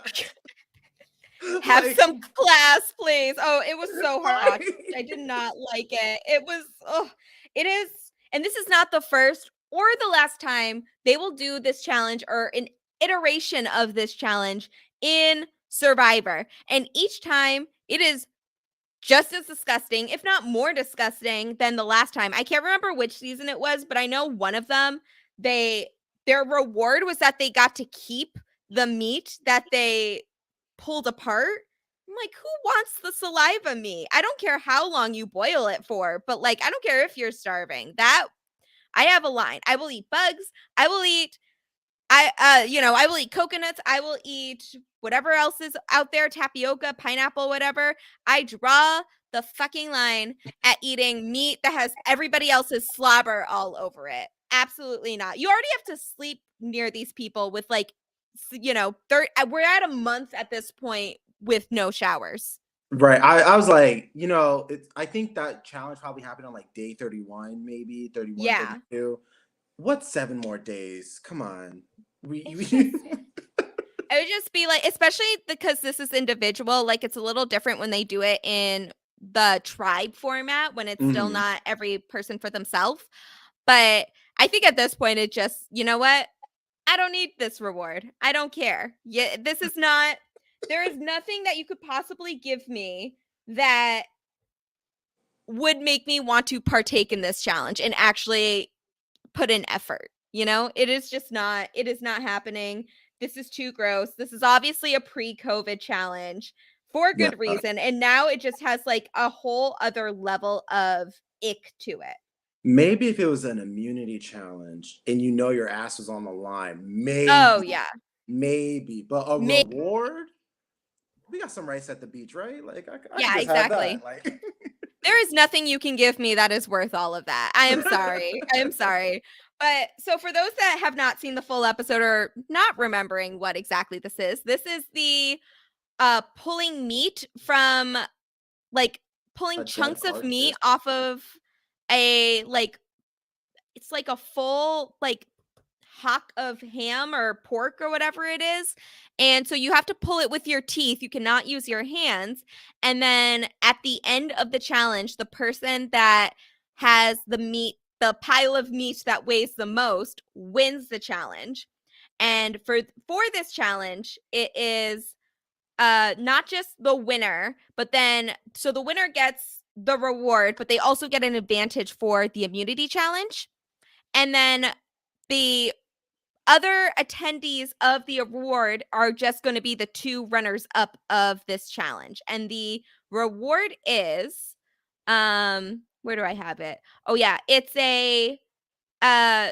have Have like some class, please. Oh, it was so hard. right. I did not like it. It was, oh, it is. And this is not the first or the last time they will do this challenge, or an iteration of this challenge in Survivor. And each time it is just as disgusting, if not more disgusting than the last time. I can't remember which season it was, but I know one of them, their reward was that they got to keep the meat that they pulled apart. I'm like, who wants the saliva meat? I don't care how long you boil it for, but like, I don't care if you're starving. That I have a line. I will eat bugs. I will eat I will eat coconuts. I will eat whatever else is out there, tapioca, pineapple, whatever. I draw the fucking line at eating meat that has everybody else's slobber all over it. Absolutely not. You already have to sleep near these people with like, we're at a month at this point with no showers. Right. I was like, I think that challenge probably happened on like day 31, maybe 31, Yeah. 32. What 7 more days? Come on. It's just it would just be like, especially because this is individual, like it's a little different when they do it in the tribe format when it's still Mhm. not every person for themselves. But I think at this point, it just, you know what? I don't need this reward. I don't care. Yeah, this is not, there is nothing that you could possibly give me that would make me want to partake in this challenge and actually put in effort. It is just not, it is not happening. This is too gross. This is obviously a pre-COVID challenge for Yeah. good reason. And now it just has like a whole other level of ick to it. Maybe if it was an immunity challenge and your ass was on the line, Oh, maybe, yeah. maybe. But a May reward? We got some rice at the beach, right? Like I could Yeah, just have that. exactly. Like There is nothing you can give me that is worth all of that. I am sorry. I am sorry. But so for those that have not seen the full episode or not remembering what exactly this is the pulling meat from like pulling a dead chunks of meat carcass. off of a like it's like a full like hock of ham or pork or whatever it is. And so you have to pull it with your teeth. You cannot use your hands. And then at the end of the challenge, the person that has the pile of meat that weighs the most wins the challenge. And for this challenge, it is not just the winner, but then so the winner gets the reward, but they also get an advantage for the immunity challenge. And then the other attendees of the award are just going to be the two runners up of this challenge. And the reward is where do I have it? Oh yeah, it's uh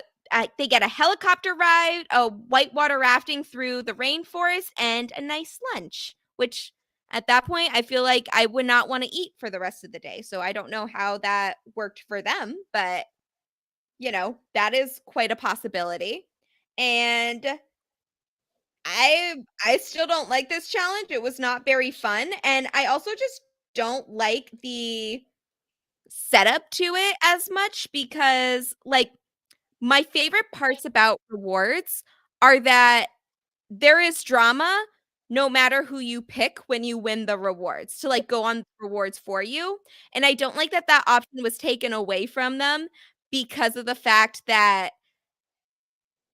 they get a helicopter ride, a whitewater rafting through the rainforest, and a nice lunch, which at that point I feel like I would not want to eat for the rest of the day. So I don't know how that worked for them, but that is quite a possibility. And I still don't like this challenge. It was not very fun, and I also just don't like the setup to it as much because like my favorite parts about rewards are that there is drama no matter who you pick when you win the rewards to like go on rewards for you. And I don't like that that option was taken away from them because of the fact that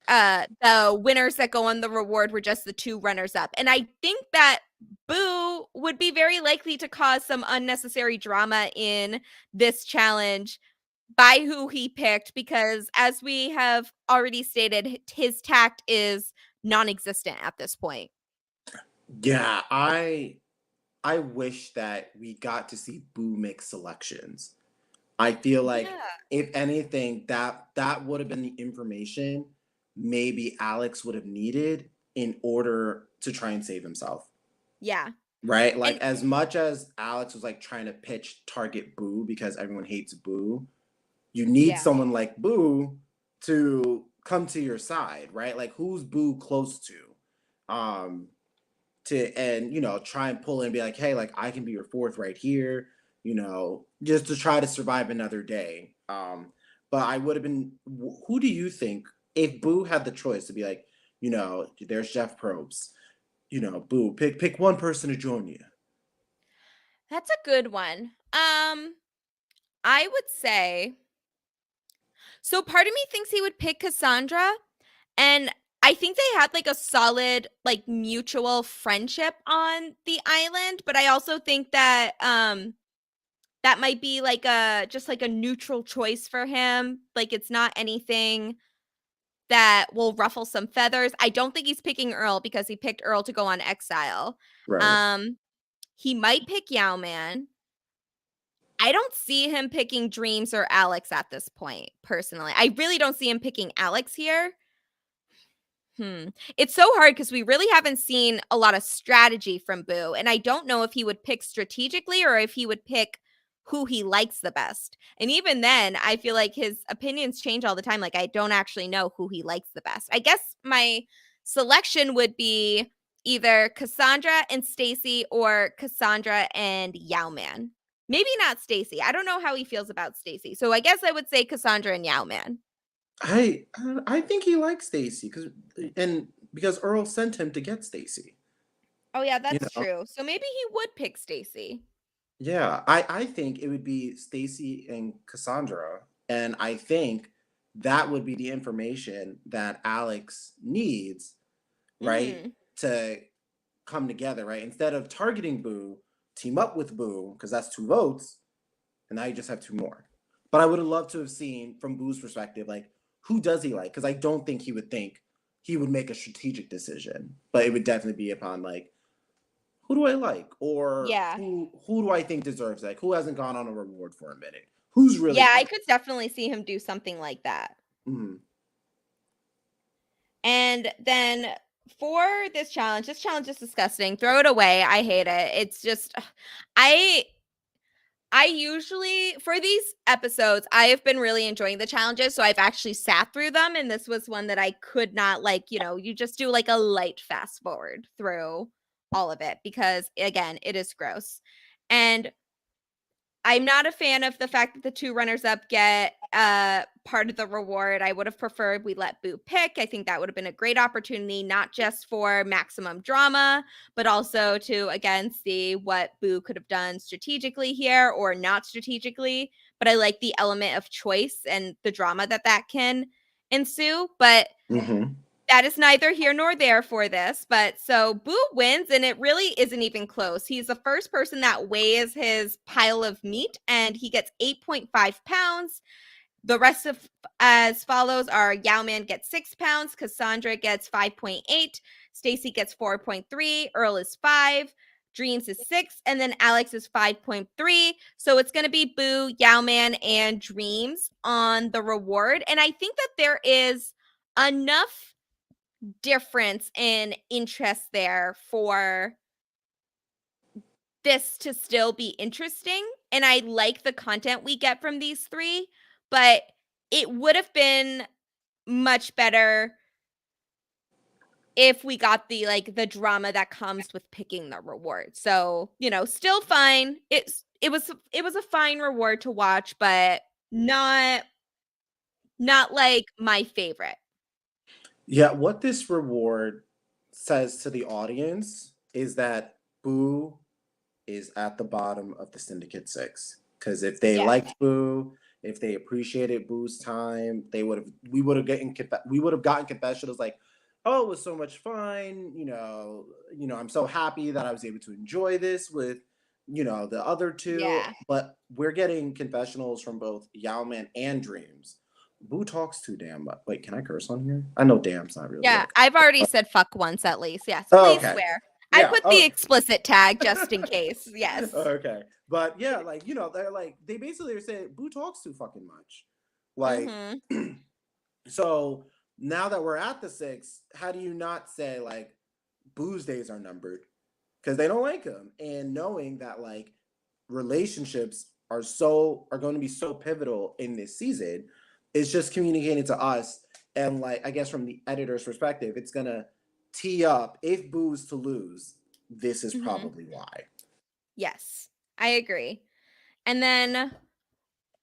the winners that go on the reward were just the two runners up. And I think that Boo would be very likely to cause some unnecessary drama in this challenge by who he picked because as we have already stated, his tact is non-existent at this point. Yeah, I wish that we got to see Boo make selections. I feel like Yeah. if anything, that would have been the information maybe Alex would have needed in order to try and save himself. Yeah. Right? Like And as much as Alex was like trying to pitch target Boo because everyone hates Boo, you need yeah. someone like Boo to come to your side, right? Like who's Boo close to? To and try and pull in and be like, hey, like I can be your fourth right here, just to try to survive another day. But I would have been who do you think if Boo had the choice to be like, there's Jeff Probst, Boo, pick one person to join you. that's a good one. I would say so part of me thinks he would pick Cassandra. And I think they had like a solid like mutual friendship on the island, but I also think that that might be like a just like a neutral choice for him. Like it's not anything that will ruffle some feathers. I don't think he's picking Earl because he picked Earl to go on exile. Right. Um he might pick Yao-Man. I don't see him picking Dreams or Alex at this point, personally. I really don't see him picking Alex here. It's so hard because we really haven't seen a lot of strategy from Boo, and I don't know if he would pick strategically or if he would pick who he likes the best. And even then, I feel like his opinions change all the time. Like I don't actually know who he likes the best. I guess my selection would be either Cassandra and Stacy or Cassandra and Yao-Man. Maybe not Stacy. I don't know how he feels about Stacy. So I guess I would say Cassandra and Yao-Man. I think he likes Stacy because Earl sent him to get Stacy. Oh yeah, You that's know, true. So maybe he would pick Stacy. yeah. I think it would be Stacy and Cassandra, and I think that would be the information that Alex needs, right, Mm. to come together, right? Instead of targeting Boo, team up with Boo because that's 2 votes, and now you just have 2 more. But I would have loved to have seen from Boo's perspective, like who does he like? Because I don't think he would make a strategic decision, but it would definitely be upon like who do I like, or Yeah. who do I think deserves like who hasn't gone on a reward for a minute, who's really Yeah, I up. could definitely see him do something like that. Mhm. And then for this challenge is disgusting. Throw it away. I hate it. It's just I I usually for these episodes, I have been really enjoying the challenges, so I've actually sat through them and this was one that I could not like, you just do like a light fast forward through all of it because again, it is gross. And I'm not a fan of the fact that the 2 runners up get part of the reward. I would have preferred we let Boo pick. I think that would have been a great opportunity, not just for maximum drama, but also to again see what Boo could have done strategically here or not strategically. But I like the element of choice and the drama that can ensue. But Mhm. that is neither here nor there for this, but so Boo wins, and it really isn't even close. He's the first person that weighs his pile of meat, and he gets 8.5 pounds. The rest of as follows are Yao-Man gets 6 pounds, Cassandra gets 5.8, Stacy gets 4.3, Earl is 5, Dreams is 6, and then Alex is 5.3. So it's going to be Boo, Yao-Man, and Dreams on the reward. And I think that there is enough difference in interest there for this to still be interesting. And I like the content we get from these 3, but it would have been much better if we got the drama that comes with picking the reward. So, still fine. It was a fine reward to watch, but not like my favorite. Yeah, what this reward says to the audience is that Boo is at the bottom of the Syndicate Six. Because if they Yeah. liked Boo, if they appreciated Boo's time, we would have gotten confessionals like, "Oh, it was so much fun. I'm so happy that I was able to enjoy this with, the other two." Yeah. But we're getting confessionals from both Yao-Man and Dreams. Boo talks too damn much. Wait, can I curse on here? I know "damn's" not really Yeah, like. I've already said fuck once at least. Yes, Oh, please okay. swear. I Yeah. put the Oh. explicit tag just in case. Yes. Okay. But yeah, like, they're like, they basically are saying Boo talks too fucking much. Like, Mhm. so now that we're at the 6, how do you not say, like, Boo's days are numbered? Because they don't like him. And knowing that, like, relationships are going to be so pivotal in this season, it's just communicating to us. And, like, I guess from the editor's perspective, it's going to tee up if Boo's to lose, this is Mhm. probably why. Yes. I agree. And then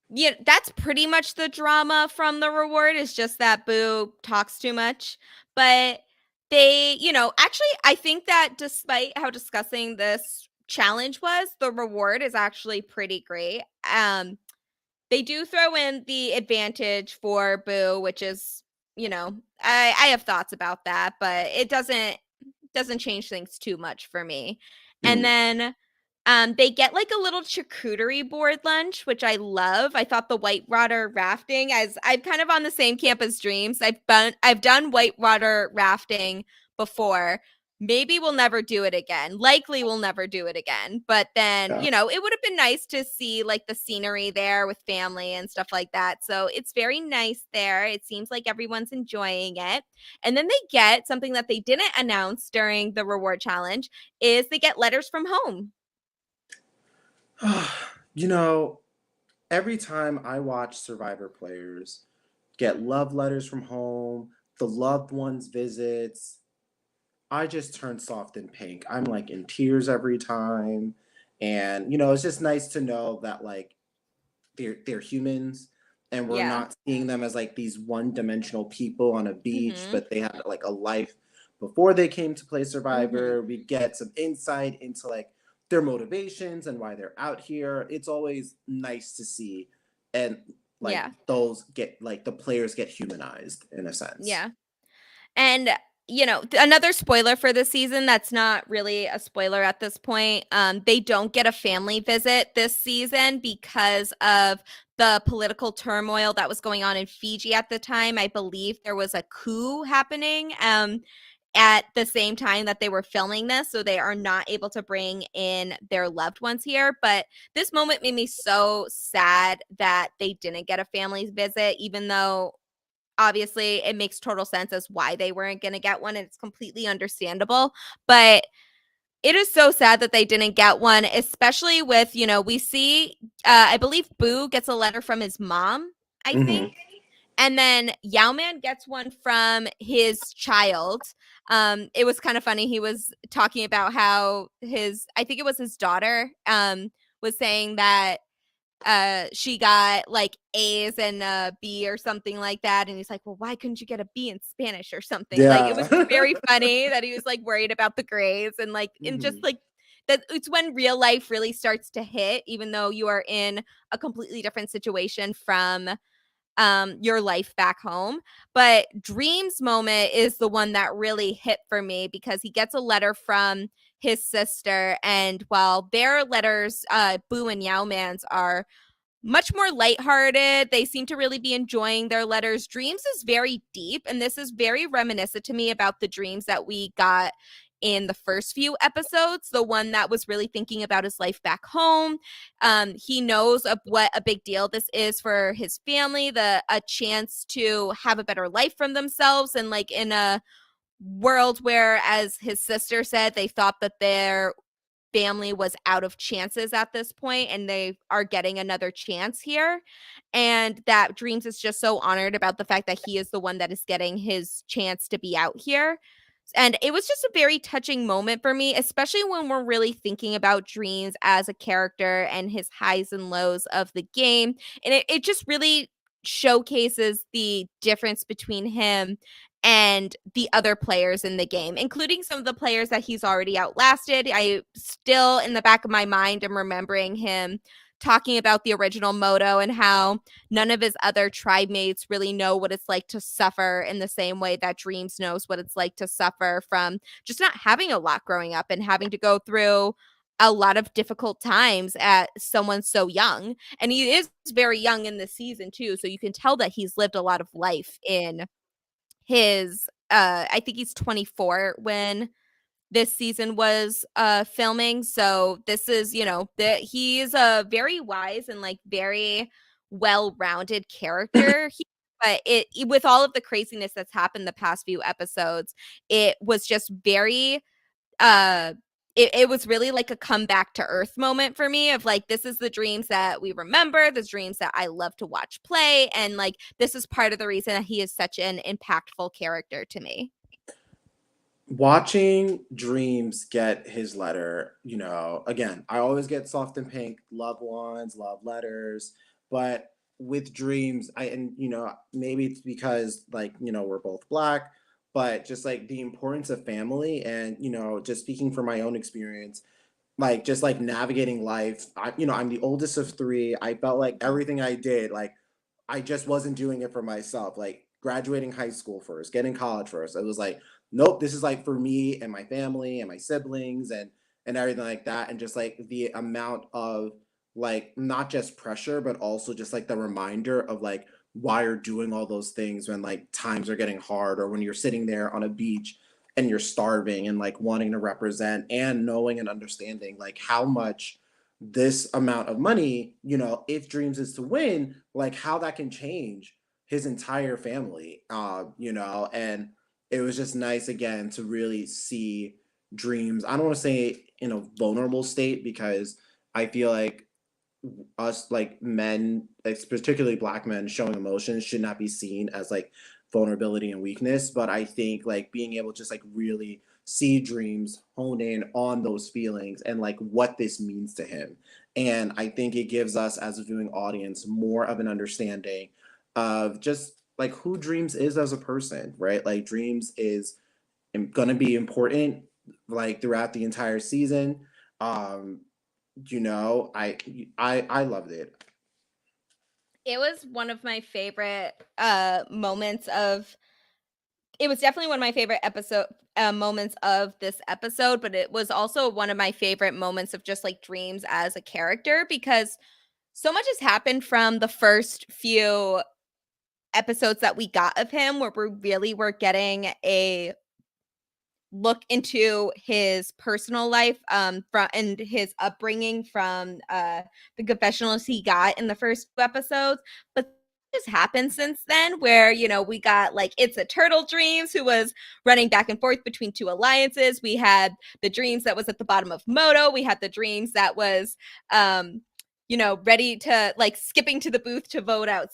yeah, that's pretty much the drama from the reward is just that Boo talks too much. But actually I think that despite how disgusting this challenge was, the reward is actually pretty great. They do throw in the advantage for Boo, which is you know, I have thoughts about that, but it doesn't change things too much for me. And Mhm. then they get like a little charcuterie board lunch, which I love. I thought the whitewater rafting, as I'm kind of on the same camp as Dreams. I've done whitewater rafting before. Maybe we'll never do it again. Likely we'll never do it again. But then, Yeah. it would have been nice to see like the scenery there with family and stuff like that. So it's very nice there. It seems like everyone's enjoying it. And then they get something that they didn't announce during the reward challenge is they get letters from home. You know, every time I watch Survivor players get love letters from home, the loved ones visits, I just turn soft and pink. I'm like in tears every time. And it's just nice to know that like they're humans and we're Yeah. not seeing them as like these one-dimensional people on a beach, Mhm. but they had like a life before they came to play Mhm. Survivor. We get some insight into like their motivations and why they're out here. It's always nice to see, and like Yeah. those get like the players get humanized in a sense. Yeah. And another spoiler for the season that's not really a spoiler at this point. They don't get a family visit this season because of the political turmoil that was going on in Fiji at the time. I believe there was a coup happening at the same time that they were filming this, so they are not able to bring in their loved ones here. But this moment made me so sad that they didn't get a family visit, even though obviously it makes total sense as why they weren't going to get one, and it's completely understandable. But it is so sad that they didn't get one, especially with, we see, I believe Boo gets a letter from his mom, I Hmm. think. And then Yao-Man gets one from his child. It was kind of funny. He was talking about how I think it was his daughter, was saying that she got like A's and a B or something like that. And he's like, well, why couldn't you get a B in Spanish or something? Like, it was Yeah. just very funny that he was like worried about the grades, and like, and just Hmm. like that it's when real life really starts to hit, even though you are in a completely different situation from your life back home. But Dream's moment is the one that really hit for me because he gets a letter from his sister, and while their letters, Boo and Yao Man's, are much more lighthearted. They seem to really be enjoying their letters. Dreams is very deep, and this is very reminiscent to me about the dreams that we got in the first few episodes. The one that was really thinking about his life back home. He knows of what a big deal this is for his family, a chance to have a better life from themselves, and like in a world where, as his sister said, they thought that their family was out of chances at this point and they are getting another chance here, and that Dreams is just so honored about the fact that he is the one that is getting his chance to be out here. And it was just a very touching moment for me, especially when we're really thinking about Dreams as a character and his highs and lows of the game. And it just really showcases the difference between him and the other players in the game, including some of the players that he's already outlasted. I still, in the back of my mind, am remembering him talking about the original Moto and how none of his other tribe mates really know what it's like to suffer in the same way that Dreams knows what it's like to suffer from just not having a lot growing up and having to go through a lot of difficult times at someone so young. And he is very young in this season too, so you can tell that he's lived a lot of life in his I think he's 24 when this season was filming. So this is, that he's a very wise and like very well-rounded character. But with all of the craziness that's happened the past few episodes, it was just very uh it was really like a comeback to earth moment for me, of like, this is the Dreams that we remember, the Dreams that I love to watch play, and like this is part of the reason that he is such an impactful character to me. Watching Dreams get his letter, again, I always get soft and pink, love ones, love letters, but with Dreams, and maybe it's because like, we're both black, but just like the importance of family and, just speaking from my own experience, like just like navigating life. I'm the oldest of three. I felt like Mhm. everything I did, like I just wasn't doing it for myself. Like graduating high school first, getting college first. It was like, nope, this is like for me and my family and my siblings and everything like that. And just like the amount of like not just pressure, but also just like the reminder of like why you're doing all those things when like times are getting hard or when you're sitting there on a beach and you're starving and like wanting to represent and knowing and understanding like how much this amount of money, if Dreams is to win, like how that can change his entire family. And it was just nice again to really see Dreams. I don't want to say in a vulnerable state because I feel like us like men, like particularly black men, showing emotions should not be seen as like vulnerability and weakness. But I think like being able to just like really see Dreams hone in on those feelings and like what this means to him. And I think it gives us as a viewing audience more of an understanding of just like who Dreams is as a person, right? Like Dreams is gonna be important like throughout the entire season. Um, I loved it. It was one of my favorite moments of it was definitely one of my favorite episode moments of this episode, but it was also one of my favorite moments of just like Dreams as a character because so much has happened from the first few episodes that we got of him where we really were getting a look into his personal life from and his upbringing from the confessionals he got in the first two episodes, but just happened since then where we got like It's a Turtle Dreams who was running back and forth between two alliances. We had the Dreams that was at the bottom of Moto. We had the Dreams that was ready to like skipping to the booth to vote out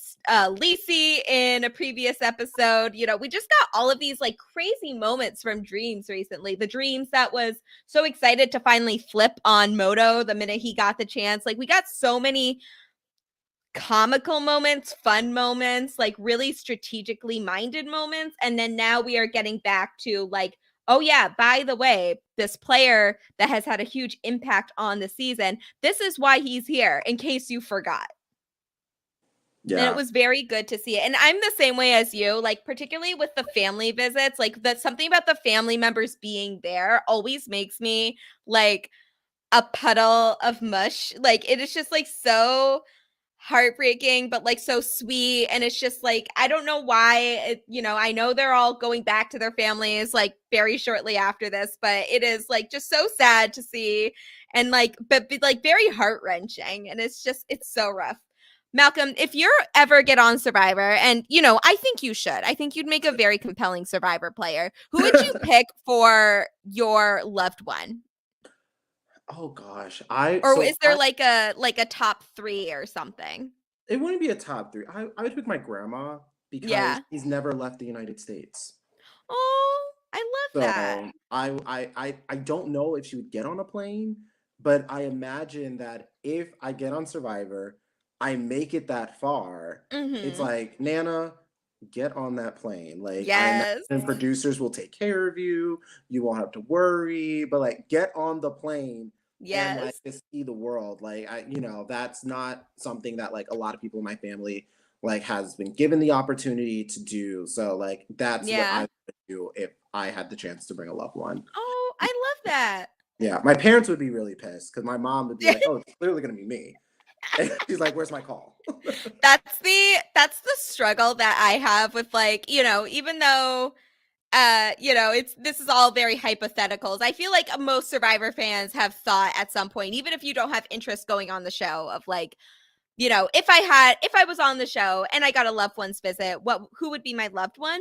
Lacey in a previous episode. We just got all of these like crazy moments from Dreams recently. The Dreams that was so excited to finally flip on Moto the minute he got the chance. Like we got so many comical moments, fun moments, like really strategically minded moments. And then now we are getting back to like, oh yeah, by the way, this player that has had a huge impact on the season, this is why he's here, in case you forgot. And it Yeah. was very good to see it. And I'm the same way as you, like particularly with the family visits, like that something about the family members being there always makes me like a puddle of mush. Like it is just like so heartbreaking but like so sweet, and it's just like I don't know why I know they're all going back to their families like very shortly after this, but it is like just so sad to see and like but like very heart-wrenching, and it's so rough. Malcolm, if you're ever get on Survivor, and I think you should, I think you'd make a very compelling Survivor player, who would you pick for your loved one? Oh gosh. I Or so is there like a top 3 or something? it wouldn't be a top three. I would pick my grandma because Yeah. he's never left the United States. Oh, I love that. So I don't know if she would get on a plane, but I imagine that if I get on Survivor, I make it that far. It's Mhm. like, Nana, get on that plane. Like I Yes. imagine producers will take care of you. You won't have to worry, but like get on the plane and like Yes. just see the world. Like that's not something that like a lot of people in my family like has been given the opportunity to do. So like that's what I Yeah. would do if I had the chance to bring a loved one. Oh, I love that. Yeah, my parents would be really pissed because my mom would be like, "Oh, it's clearly gonna be me." And she's like, "Where's my call?" That's the struggle that I have with like, even though it's this is all very hypotheticals. I feel like most Survivor fans have thought at some point, even if you don't have interest going on the show, of like, if I was on the show and I got a loved one's visit, who would be my loved one?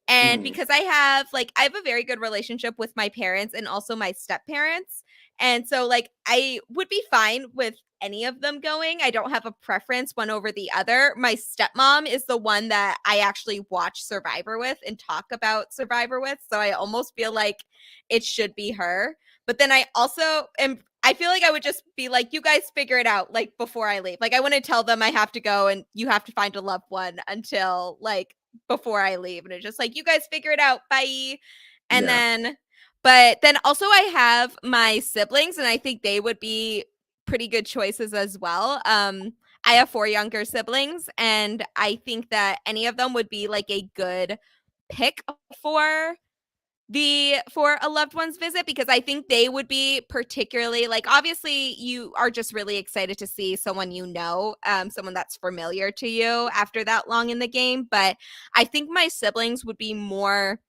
And Mhm, because I have a very good relationship with my parents and also my step parents. And so like I would be fine with any of them going. I don't have a preference one over the other. My stepmom is the one that I actually watch Survivor with and talk about Survivor with. So I almost feel like it should be her. But then I feel like I would just be like, you guys figure it out like before I leave. Like I want to tell them I have to go and you have to find a loved one until like before I leave. And it's just like, you guys figure it out. Bye. And yeah. then, but then also I have my siblings, and I think they would be pretty good choices as well. I have 4 younger siblings, and I think that any of them would be like a good pick for for a loved one's visit, because I think they would be particularly like, obviously you are just really excited to see someone someone that's familiar to you after that long in the game. But I think my siblings would be more,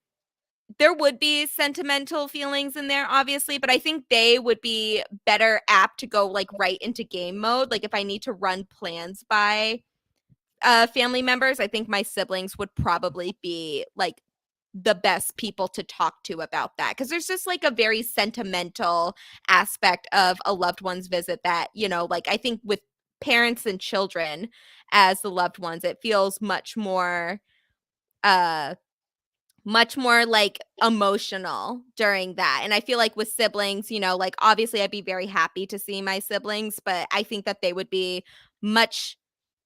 there would be sentimental feelings in there, obviously, but I think they would be better apt to go like right into game mode. Like if I need to run plans by family members, I think my siblings would probably be like the best people to talk to about that, because there's just like a very sentimental aspect of a loved one's visit that, like I think with parents and children as the loved ones, it feels uh much more like emotional during that. And I feel like with siblings, like obviously I'd be very happy to see my siblings, but I think that they would be much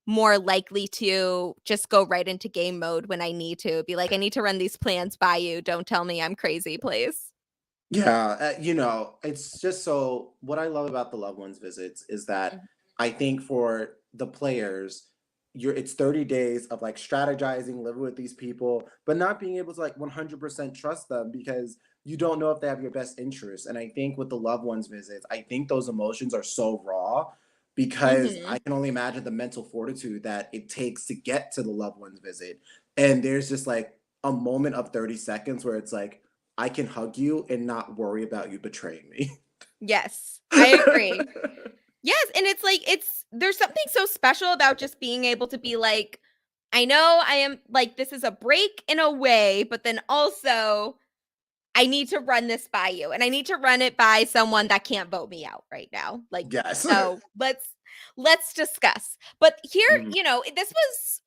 more likely to just go right into game mode when I need to be like, I need to run these plans by you. Don't tell me I'm crazy, please. Yeah, it's just so what I love about the loved ones visits is that Mhm. I think for the players, it's 30 days of like strategizing, living with these people, but not being able to like 100% trust them because you don't know if they have your best interests. And I think with the loved ones visits, I think those emotions are so raw because I Mhm. can only imagine the mental fortitude that it takes to get to the loved ones visit. And there's just like a moment of 30 seconds where it's like, I can hug you and not worry about you betraying me. Yes, I agree. Yes, and it's like there's something so special about just being able to be like, I know I am like, this is a break in a way, but then also I need to run this by you, and I need to run it by someone that can't vote me out right now. Like, Yes. so let's discuss. But here, Mhm. this was,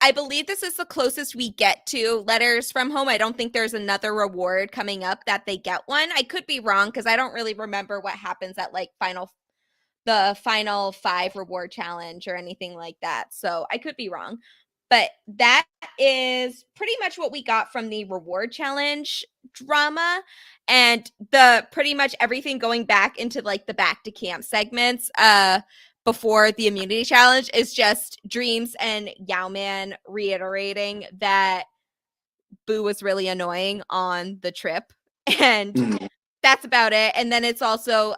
I believe this is the closest we get to letters from home. I don't think there's another reward coming up that they get one. I could be wrong because I don't really remember what happens at like the final 5 reward challenge or anything like that. So I could be wrong. But that is pretty much what we got from the reward challenge drama, and the pretty much everything going back into like the back to camp segments before the immunity challenge is just Dreams and Yowman reiterating that Boo was really annoying on the trip. And Mhm. that's about it. And then it's also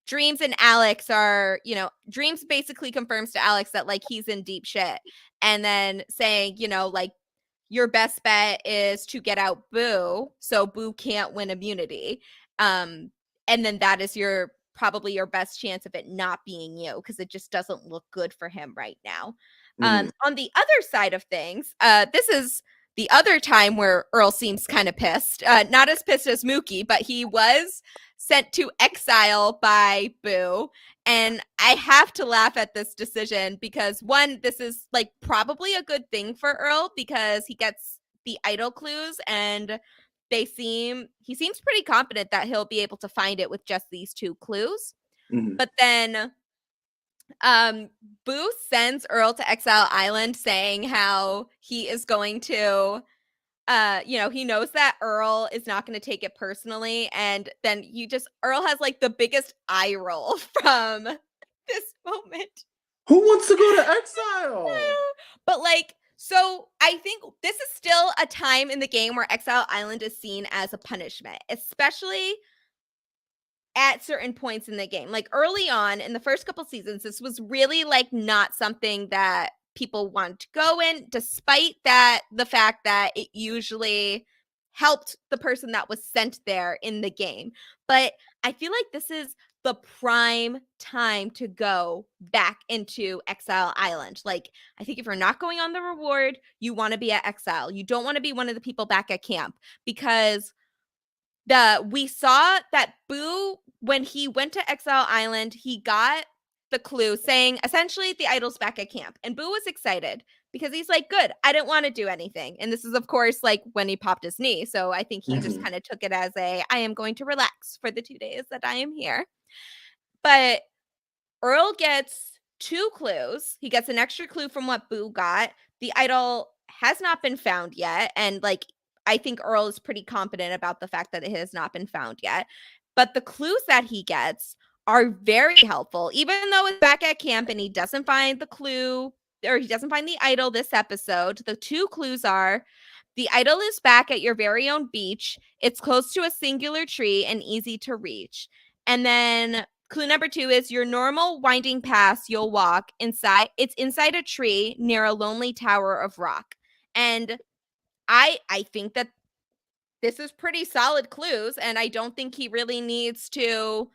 Dreams and Alex are, Dreams basically confirms to Alex that like he's in deep shit. And then saying, like, your best bet is to get out Boo so Boo can't win immunity. Um, and then that is probably your best chance of it not being you, because it just doesn't look good for him right now. Mhm. On the other side of things, this is the other time where Earl seems kind of pissed. Not as pissed as Mookie, but he was sent to exile by Boo. And I have to laugh at this decision because, one, this is like probably a good thing for Earl because he gets the idol clues, and he seems pretty confident that he'll be able to find it with just these 2 clues. Mhm. But then um Boo sends Earl to Exile Island saying how he is going to he knows that Earl is not going to take it personally, and then Earl has like the biggest eye roll from this moment. Who wants to go to exile? But like, so I think this is still a time in the game where Exile Island is seen as a punishment, especially at certain points in the game. Like early on in the first couple seasons, this was really like not something that people want to go in, despite the fact that it usually helped the person that was sent there in the game. But I feel like this is the prime time to go back into Exile Island. Like, I think if you're not going on the reward, you want to be at Exile. You don't want to be one of the people back at camp, because we saw that Boo, when he went to Exile Island, he got the clue saying essentially the idol's back at camp. And Boo was excited because he's like, good, I didn't want to do anything. And this is, of course, like when he popped his knee. So I think he just Mhm. kind of took it as I am going to relax for the 2 days that I am here. But Earl gets 2 clues. He gets an extra clue from what Boo got. The idol has not been found yet. And like, I think Earl is pretty confident about the fact that it has not been found yet. But the clues that he gets are very helpful. Even though it's back at camp and he doesn't find the clue or he doesn't find the idol this episode, the two clues are the idol is back at your very own beach. It's close to a singular tree and easy to reach. And then clue number 2 is your normal winding path you'll walk inside. It's inside a tree near a lonely tower of rock. And I think that this is pretty solid clues, and I don't think he really needs to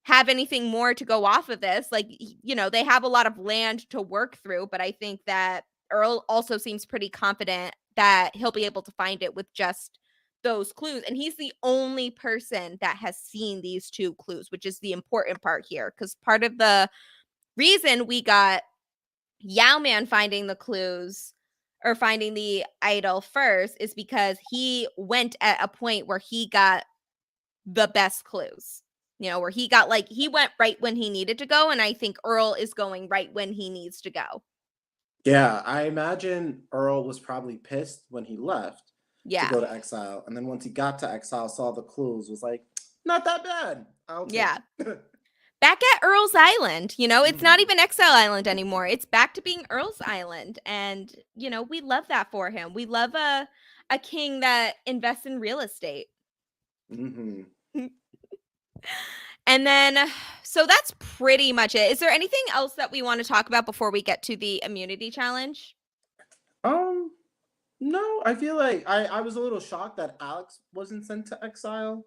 have anything more to go off of this. Like, they have a lot of land to work through, but I think that Earl also seems pretty confident that he'll be able to find it with just those clues. And he's the only person that has seen these two clues, which is the important part here. Because part of the reason we got Yao Man finding the clues or finding the idol first is because he went at a point where he got the best clues. Where he went right when he needed to go, and I think Earl is going right when he needs to go. Yeah, I imagine Earl was probably pissed when he left to Yeah. go to exile, and then once he got to exile, saw the clues, was like, not that bad. I'll take Yeah. it. Back at Earl's Island, it's not even Exile Island anymore. It's back to being Earl's Island, and we love that for him. We love a king that invests in real estate. Mm-hmm. And then, so that's pretty much it. Is there anything else that we want to talk about before we get to the immunity challenge? No, I feel like I was a little shocked that Alex wasn't sent to exile,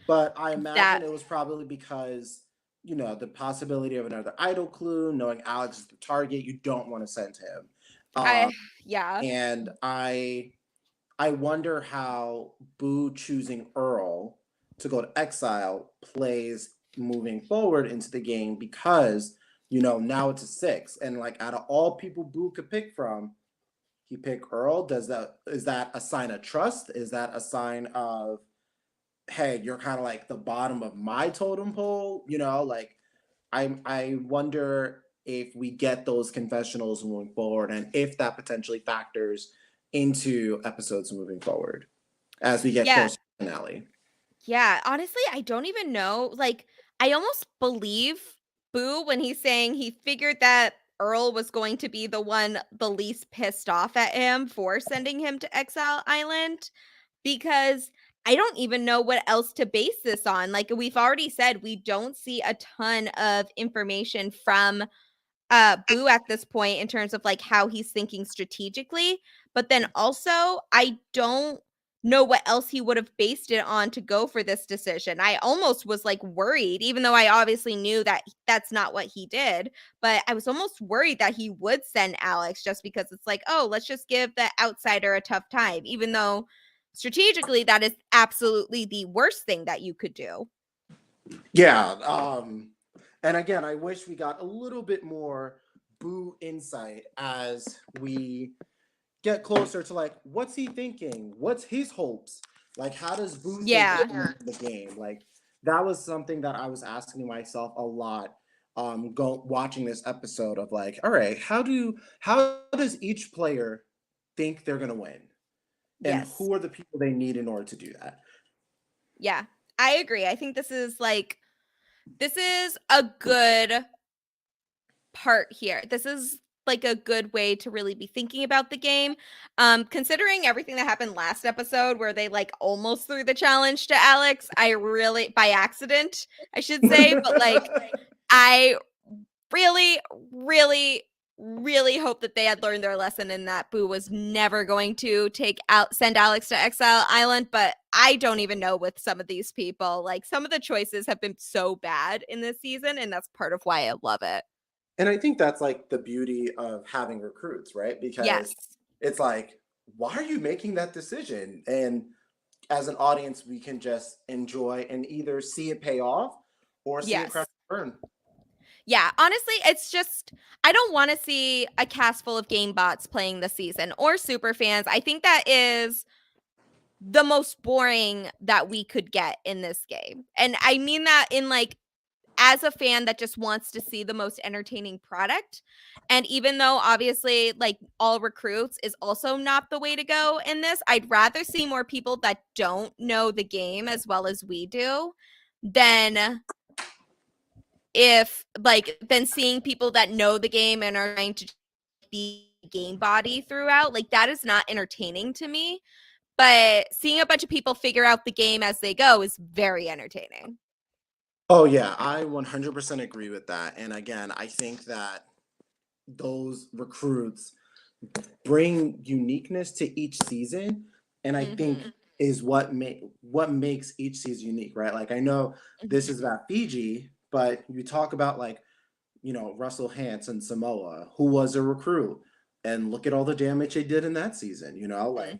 but I imagine That it was probably because, the possibility of another idol clue, knowing Alex is the target, you don't want to send him. Um, yeah. and I wonder how Boo choosing Earl to go to exile plays moving forward into the game because, now it's a 6. And like out of all people Boo could pick from, he picked Earl. Is that a sign of trust? Is that a sign of, hey, you're kind of like the bottom of my totem pole? Like I wonder if we get those confessionals moving forward and if that potentially factors into episodes moving forward as we get Yeah. closer to the finale. Yeah, honestly, I don't even know. Like, I almost believe Boo when he's saying he figured that Earl was going to be the one the least pissed off at him for sending him to Exile Island because I don't even know what else to base this on. Like, we've already said we don't see a ton of information from Boo at this point in terms of like how he's thinking strategically, but then also I don't know what else he would have based it on to go for this decision. I almost was like worried, even though I obviously knew that that's not what he did, but I was almost worried that he would send Alex just because it's like, oh, let's just give the outsider a tough time, even though strategically that is absolutely the worst thing that you could do. Yeah. And again, I wish we got a little bit more Boo insight as we get closer to like what's he thinking, what's his hopes, like how does Boo think Yeah. the game, like that was something that I was asking myself a lot watching this episode of like, all right, how does each player think they're gonna win and Yes. who are the people they need in order to do that. Yeah. I agree. I think this is a good part here. This is like a good way to really be thinking about the game. Considering everything that happened last episode where they like almost threw the challenge to Alex, I really by accident, I should say, but like I really, really, really hope that they had learned their lesson and that Boo was never going to send Alex to Exile Island. But I don't even know with some of these people. Like some of the choices have been so bad in this season, and that's part of why I love it. And I think that's like the beauty of having recruits, right? Yes. Because it's like, why are you making that decision? And as an audience, we can just enjoy and either see it pay off or see it crash Yes. and burn. Yeah, honestly, it's just I don't want to see a cast full of game bots playing this season or super fans. I think that is the most boring that we could get in this game. And I mean that in like as a fan that just wants to see the most entertaining product. And even though obviously like all recruits is also not the way to go in this, I'd rather see more people that don't know the game as well as we do than if like than seeing people that know the game and are trying to be game body throughout. Like that is not entertaining to me. But seeing a bunch of people figure out the game as they go is very entertaining. Oh yeah, I 100% agree with that. And again, I think that those recruits bring uniqueness to each season, and I think Mm-hmm. is what makes each season unique, right? Like I know this is Mm-hmm. about Fiji, but you talk about like, Russell Hance and Samoa, who was a recruit, and look at all the damage they did in that season, Mm-hmm. like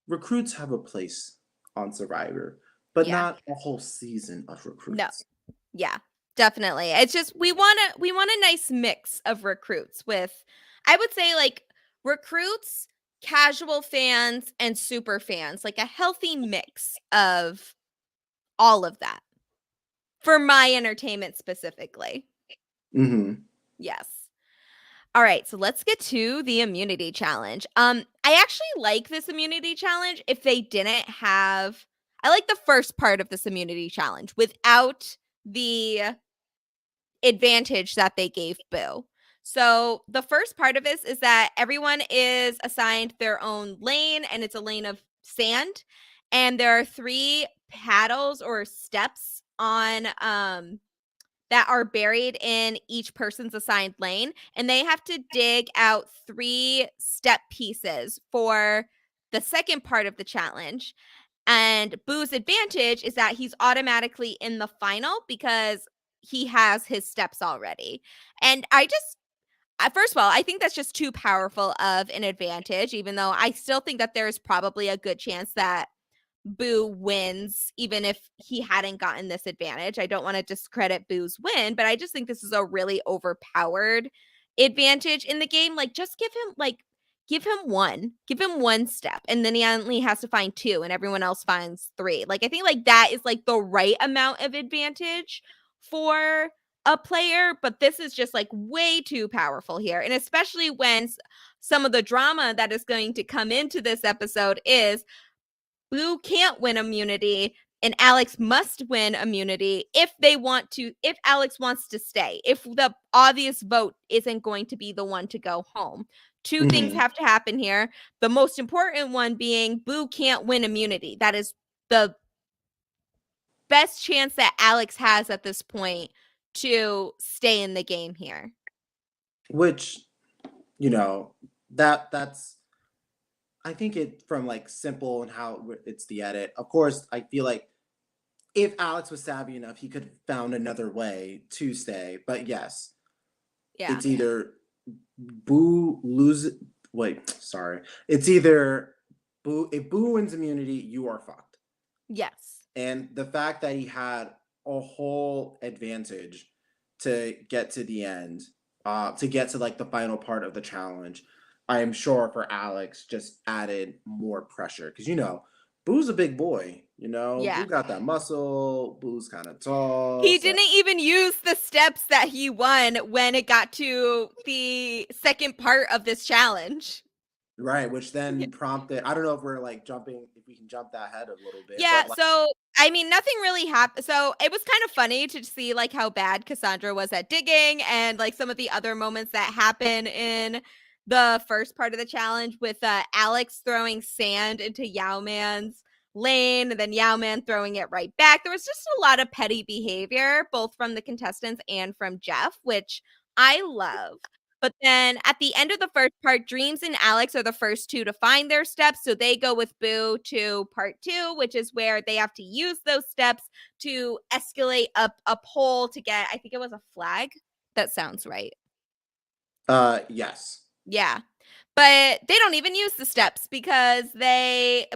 recruits have a place on Survivor, but Yeah. not a whole season of No. recruits. Yeah. Definitely. It's just we want a nice mix of recruits with I would say like recruits, casual fans and super fans, like a healthy mix of all of that for my entertainment specifically. Hmm. Yes. All right, so let's get to the immunity challenge. I actually like this immunity challenge if they didn't have I like the first part of this immunity challenge without the advantage that they gave Boo. So the first part of this is that everyone is assigned their own lane and it's a lane of sand and there are 3 paddles or steps on that are buried in each person's assigned lane and they have to dig out 3 step pieces for the second part of the challenge. And Boo's advantage is that he's automatically in the final because he has his steps already. And first of all, I think that's just too powerful of an advantage, even though I still think that there's probably a good chance that Boo wins, even if he hadn't gotten this advantage. I don't want to discredit Boo's win, but I just think this is a really overpowered advantage in the game. Like, just give him one step, and then he only has to find 2, and everyone else finds 3. Like, I think like that is like the right amount of advantage for a player, but this is just like way too powerful here, and especially when some of the drama that is going to come into this episode is Boo can't win immunity and Alex must win immunity if Alex wants to stay. If the obvious vote isn't going to be the one to go home. 2 things Hmm. have to happen here. The most important one being Boo can't win immunity. That is the best chance that Alex has at this point to stay in the game here. Which, you know, that's I think it from like simple and how it's the edit. Of course, I feel like if Alex was savvy enough, he could have found another way to stay. But yes, Yeah. it's either Boo lose. Wait, sorry. It's either Boo. If Boo wins immunity, you are fucked. Yes. And the fact that he had a whole advantage to get to the end, to get to like the final part of the challenge, I am sure for Alex just added more pressure because Boo's a big boy. Yeah. Boo got that muscle. Boo's kind of tall, He so didn't even use the steps that he won when it got to the second part of this challenge. right, which then prompted. I don't know if we're like jumping, if we can jump that ahead a little bit, Yeah, but like, so I mean, nothing really happened. So it was kind of funny to see like how bad Cassandra was at digging and like some of the other moments that happen in the first part of the challenge with Alex throwing sand into Yao Man's lane and then Yao Man throwing it right back. There was just a lot of petty behavior, both from the contestants and from Jeff, which I love. But then at the end of the first part, Dreams and Alex are the first 2 to find their steps. So they go with Boo to part 2, which is where they have to use those steps to escalate up a pole to get, I think it was a flag. That sounds right. yes. Yeah. But they don't even use the steps because I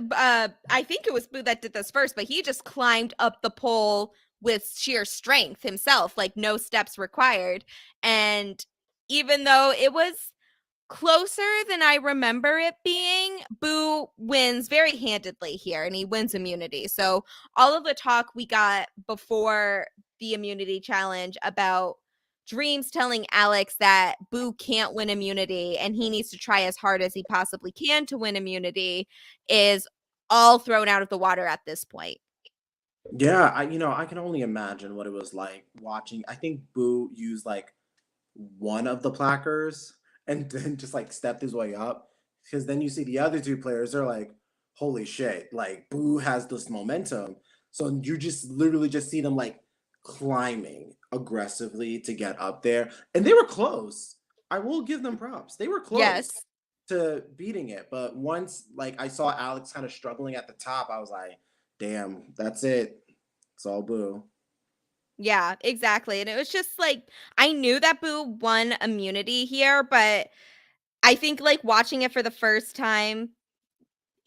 think it was Boo that did this first, but he just climbed up the pole with sheer strength himself, like no steps required. And even though it was closer than I remember it being, Boo wins very handedly here and he wins immunity. So all of the talk we got before the immunity challenge about Dreams telling Alex that Boo can't win immunity and he needs to try as hard as he possibly can to win immunity is all thrown out of the water at this point. Yeah, I can only imagine what it was like watching. I think Boo used like one of the plackers and then just like stepped his way up. Because then you see the other two players, they're like, holy shit, like Boo has this momentum. So you just literally just see them like climbing aggressively to get up there. And they were close. I will give them props. They were close Yes. to beating it. But once like I saw Alex kind of struggling at the top, I was like, damn, that's it. It's all Boo. Yeah, exactly. And it was just like I knew that Boo won immunity here, but I think like watching it for the first time,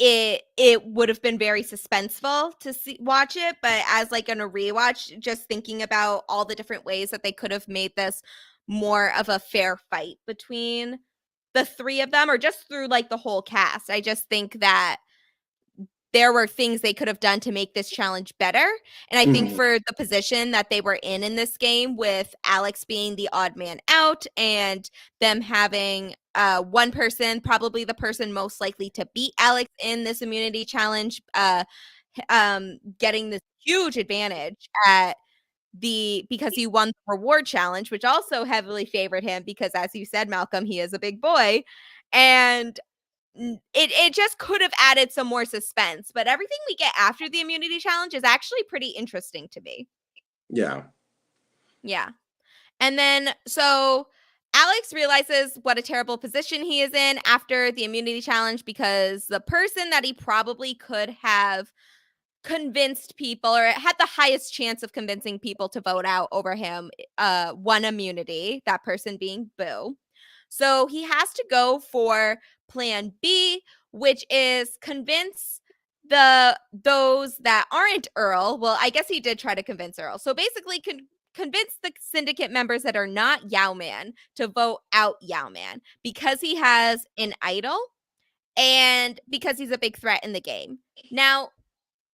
it would have been very suspenseful to watch it, but as like in a rewatch, just thinking about all the different ways that they could have made this more of a fair fight between the three of them or just through like the whole cast. I just think that there were things they could have done to make this challenge better. And I think Mhm. for the position that they were in this game, with Alex being the odd man out and them having one person, probably the person most likely to beat Alex in this immunity challenge, getting this huge advantage at because he won the reward challenge, which also heavily favored him because, as you said, Malcolm, he is a big boy. And it just could have added some more suspense, but everything we get after the immunity challenge is actually pretty interesting to me. Yeah. Yeah. And then so Alex realizes what a terrible position he is in after the immunity challenge because the person that he probably could have convinced people or had the highest chance of convincing people to vote out over him won immunity, that person being Boo. So he has to go for plan B, which is convince those that aren't Earl. Well, I guess he did try to convince Earl. So basically convince the syndicate members that are not Yao Man to vote out Yao Man because he has an idol and because he's a big threat in the game. Now,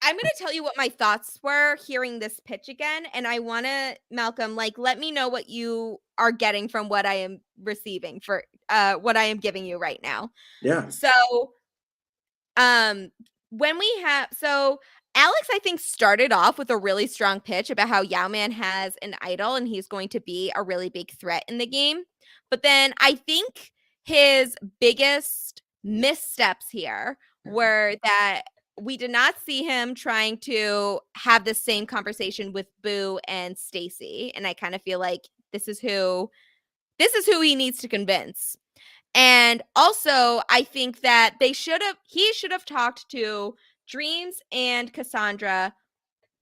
I'm gonna tell you what my thoughts were hearing this pitch again, and I wanna, Malcolm, like, let me know what you are getting from what I am receiving for what I am giving you right now. Yeah. So, um, when we have so Alex, I think, started off with a really strong pitch about how Yao Man has an idol and he's going to be a really big threat in the game. But then I think his biggest missteps here were that we did not see him trying to have the same conversation with Boo and Stacy. And I kind of feel like this is who he needs to convince. And also, I think that he should have talked to Dreams and Cassandra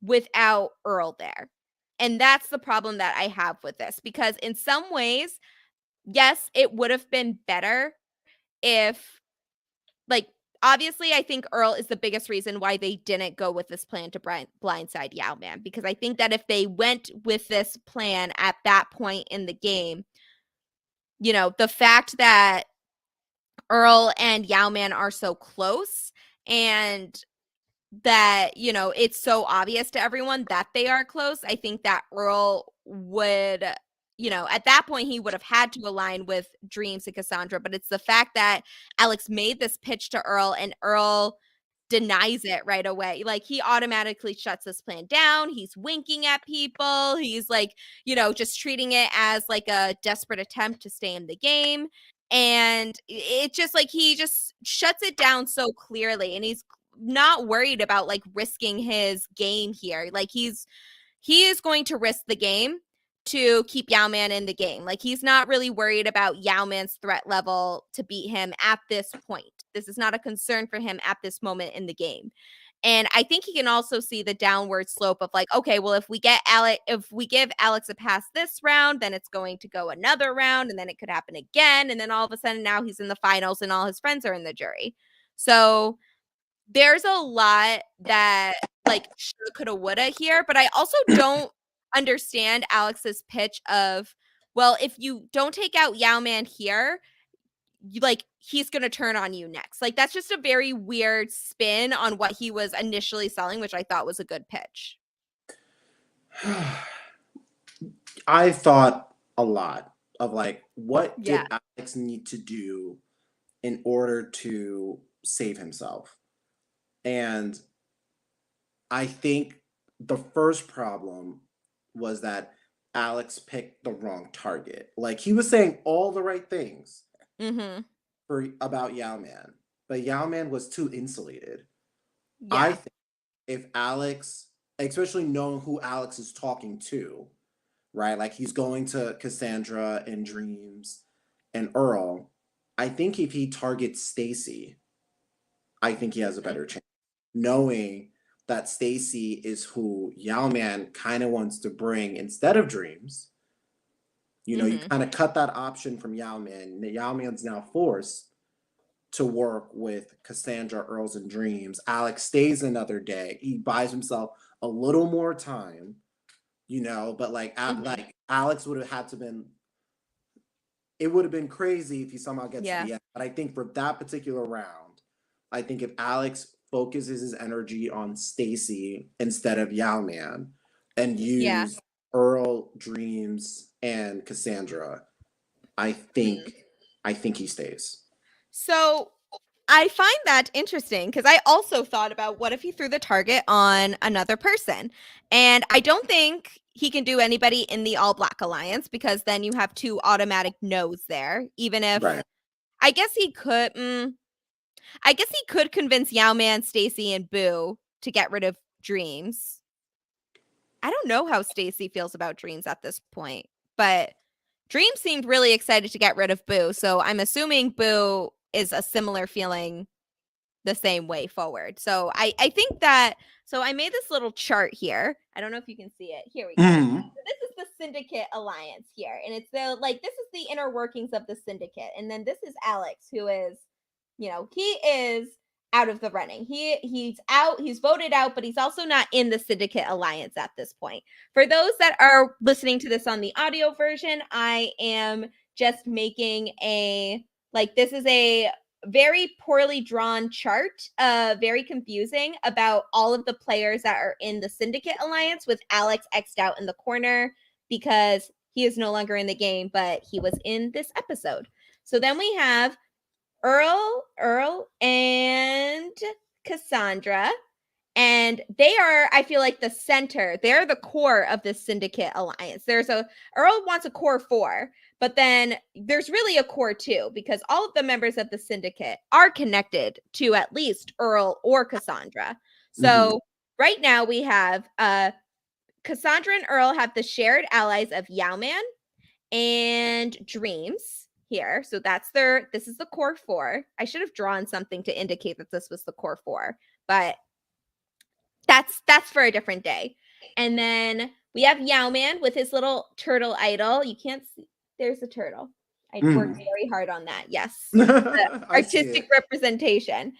without Earl there. And that's the problem that I have with this because in some ways, yes, it would have been better if like obviously I think Earl is the biggest reason why they didn't go with this plan to blindside Yao Man because I think that if they went with this plan at that point in the game, the fact that Earl and Yao Man are so close and that, it's so obvious to everyone that they are close. I think that Earl would, at that point, he would have had to align with Dreams and Cassandra. But it's the fact that Alex made this pitch to Earl and Earl denies it right away. Like he automatically shuts this plan down. He's winking at people. He's like, just treating it as like a desperate attempt to stay in the game. And it just like he just shuts it down so clearly. And he's not worried about like risking his game here. Like he is going to risk the game to keep Yao Man in the game. Like he's not really worried about Yao Man's threat level to beat him at this point. This is not a concern for him at this moment in the game. And I think he can also see the downward slope of like, okay, well, if we give Alex a pass this round, then it's going to go another round, and then it could happen again, and then all of a sudden now he's in the finals and all his friends are in the jury. So there's a lot that like shoulda, coulda, woulda here, but I also don't understand Alex's pitch of, well, if you don't take out Yao Man here, he's gonna turn on you next. Like that's just a very weird spin on what he was initially selling, which I thought was a good pitch. I thought a lot of like, what Yeah. did Alex need to do in order to save himself? And I think the first problem was that Alex picked the wrong target. Like he was saying all the right things Mm-hmm. for about Yao Man, but Yao Man was too insulated. I Yeah. think if Alex, especially knowing who Alex is talking to, right? Like he's going to Cassandra and Dreams and Earl. I think if he targets Stacy, I think he has a better chance. Knowing that Stacy is who Yao Man kind of wants to bring instead of Dreams. You know, you Mm-hmm. kind of cut that option from Yao Man. Yao Man's now forced to work with Cassandra, Earls, and Dreams. Alex stays another day. He buys himself a little more time, you know, but Mm-hmm. like Alex would have had to been, it would have been crazy if he somehow gets to Yeah. the end. But I think for that particular round, I think if Alex focuses his energy on Stacy instead of Yao Man and Yeah. use Earl, Dreams, and Cassandra, I Mm. think I think he stays. So I find that interesting because I also thought about what if he threw the target on another person? And I don't think he can do anybody in the All Black Alliance because then you have two automatic no's there. Even if Right. I guess he could, I guess he could convince Yao Man, Stacy, and Boo to get rid of Dreams. I don't know how Stacy feels about Dreams at this point, but Dream seemed really excited to get rid of Boo, so I'm assuming Boo is a similar feeling the same way forward. So I think that so I made this little chart here. I don't know if you can see it. Here we go. Mm-hmm. So this is the syndicate alliance here. And it's the like this is the inner workings of the syndicate. And then this is Alex, who is, he is out of the running. He's out, he's voted out, but he's also not in the syndicate alliance at this point. For those that are listening to this on the audio version, I am just making a this is a very poorly drawn chart, very confusing about all of the players that are in the Syndicate Alliance with Alex X'd out in the corner because he is no longer in the game, but he was in this episode. So then we have Earl, and Cassandra. And they are, I feel like, the center. They're the core of this syndicate alliance. Earl wants a core 4, but then there's really a core 2 because all of the members of the syndicate are connected to at least Earl or Cassandra. Mm-hmm. So right now we have Cassandra and Earl have the shared allies of Yao Man and Dreams here. So this is the core 4. I should have drawn something to indicate that this was the core 4, but that's for a different day. And then we have Yao Man with his little turtle idol. You can't see, there's a turtle. I worked Mm-hmm. very hard on that. Yes. The I see artistic it. representation.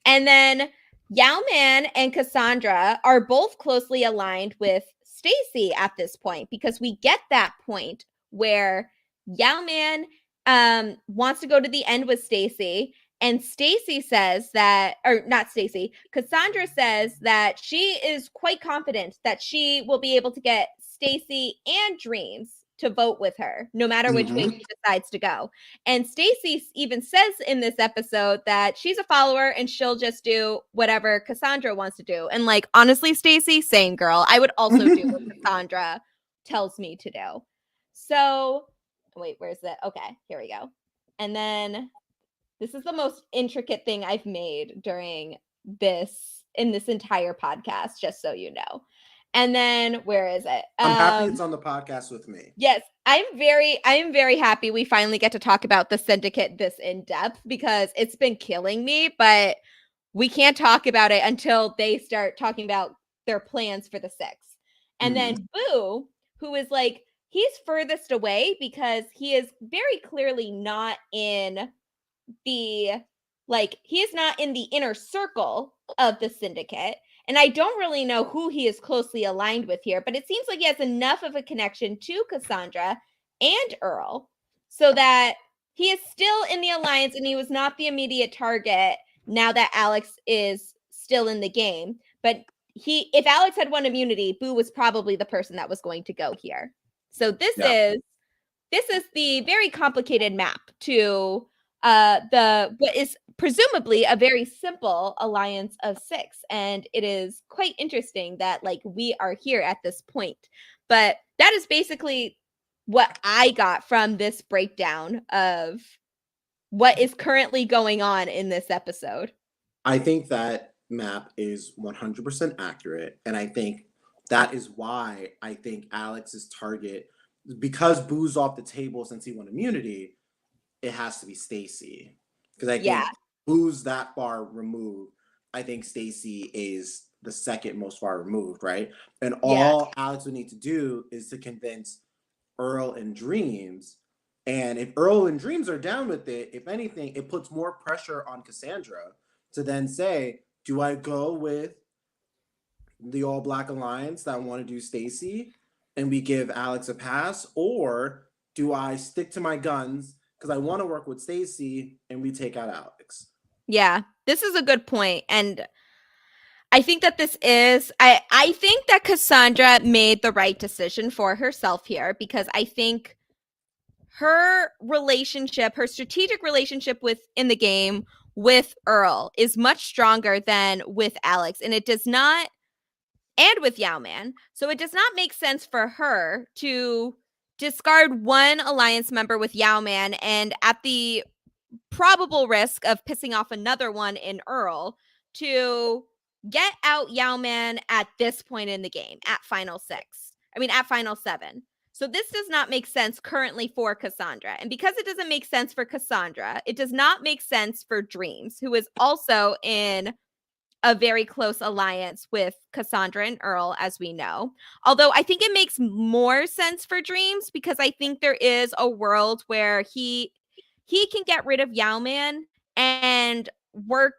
And then Yao Man and Cassandra are both closely aligned with Stacy at this point because we get that point where Yao Man wants to go to the end with Stacy, and Stacy says that, or not Stacy, Cassandra says that she is quite confident that she will be able to get Stacy and Dreams to vote with her, no matter which way Mm-hmm. she decides to go. And Stacy even says in this episode that she's a follower and she'll just do whatever Cassandra wants to do. And honestly, Stacy, same girl. I would also do what Cassandra tells me to do. So, wait, where's it? Okay, here we go. And then this is the most intricate thing I've made during this entire podcast, just so you know. And then where is it? I'm happy it's on the podcast with me. Yes, I'm very happy we finally get to talk about the syndicate this in depth because it's been killing me, but we can't talk about it until they start talking about their plans for the 6th. And Mm-hmm. then Boo, who is he's furthest away because he is very clearly not in the he is not in the inner circle of the syndicate, and I don't really know who he is closely aligned with here, but it seems like he has enough of a connection to Cassandra and Earl so that he is still in the alliance and he was not the immediate target now that Alex is still in the game. But if Alex had won immunity, Boo was probably the person that was going to go here. So this Yeah. is the very complicated map to the what is presumably a very simple alliance of 6, and it is quite interesting that like we are here at this point. But that is basically what I got from this breakdown of what is currently going on in this episode. I think that map is 100% accurate. And I think that is why I think Alex's target, because Boo's off the table since he won immunity, it has to be Stacy. Because I Yeah. think Boo's that far removed. I think Stacy is the second most far removed, right? And Yeah. all Alex would need to do is to convince Earl and Dreams. And if Earl and Dreams are down with it, if anything, it puts more pressure on Cassandra to then say, do I go with the All Black Alliance that want to do Stacy and we give Alex a pass, or do I stick to my guns because I want to work with Stacy and we take out Alex? Yeah. This is a good point. And I think that this is I think that Cassandra made the right decision for herself here, because I think her relationship, her strategic relationship with in the game with Earl is much stronger than with Alex, and it does not, and with Yao Man. So it does not make sense for her to discard one alliance member with Yao Man, and at the probable risk of pissing off another one in Earl, to get out Yao Man at this point in the game, at final 6. I mean, at final 7. So this does not make sense currently for Cassandra. And because it doesn't make sense for Cassandra, it does not make sense for Dreams, who is also in a very close alliance with Cassandra and Earl, as we know. Although I think it makes more sense for Dreams, because I think there is a world where he can get rid of Yao Man and work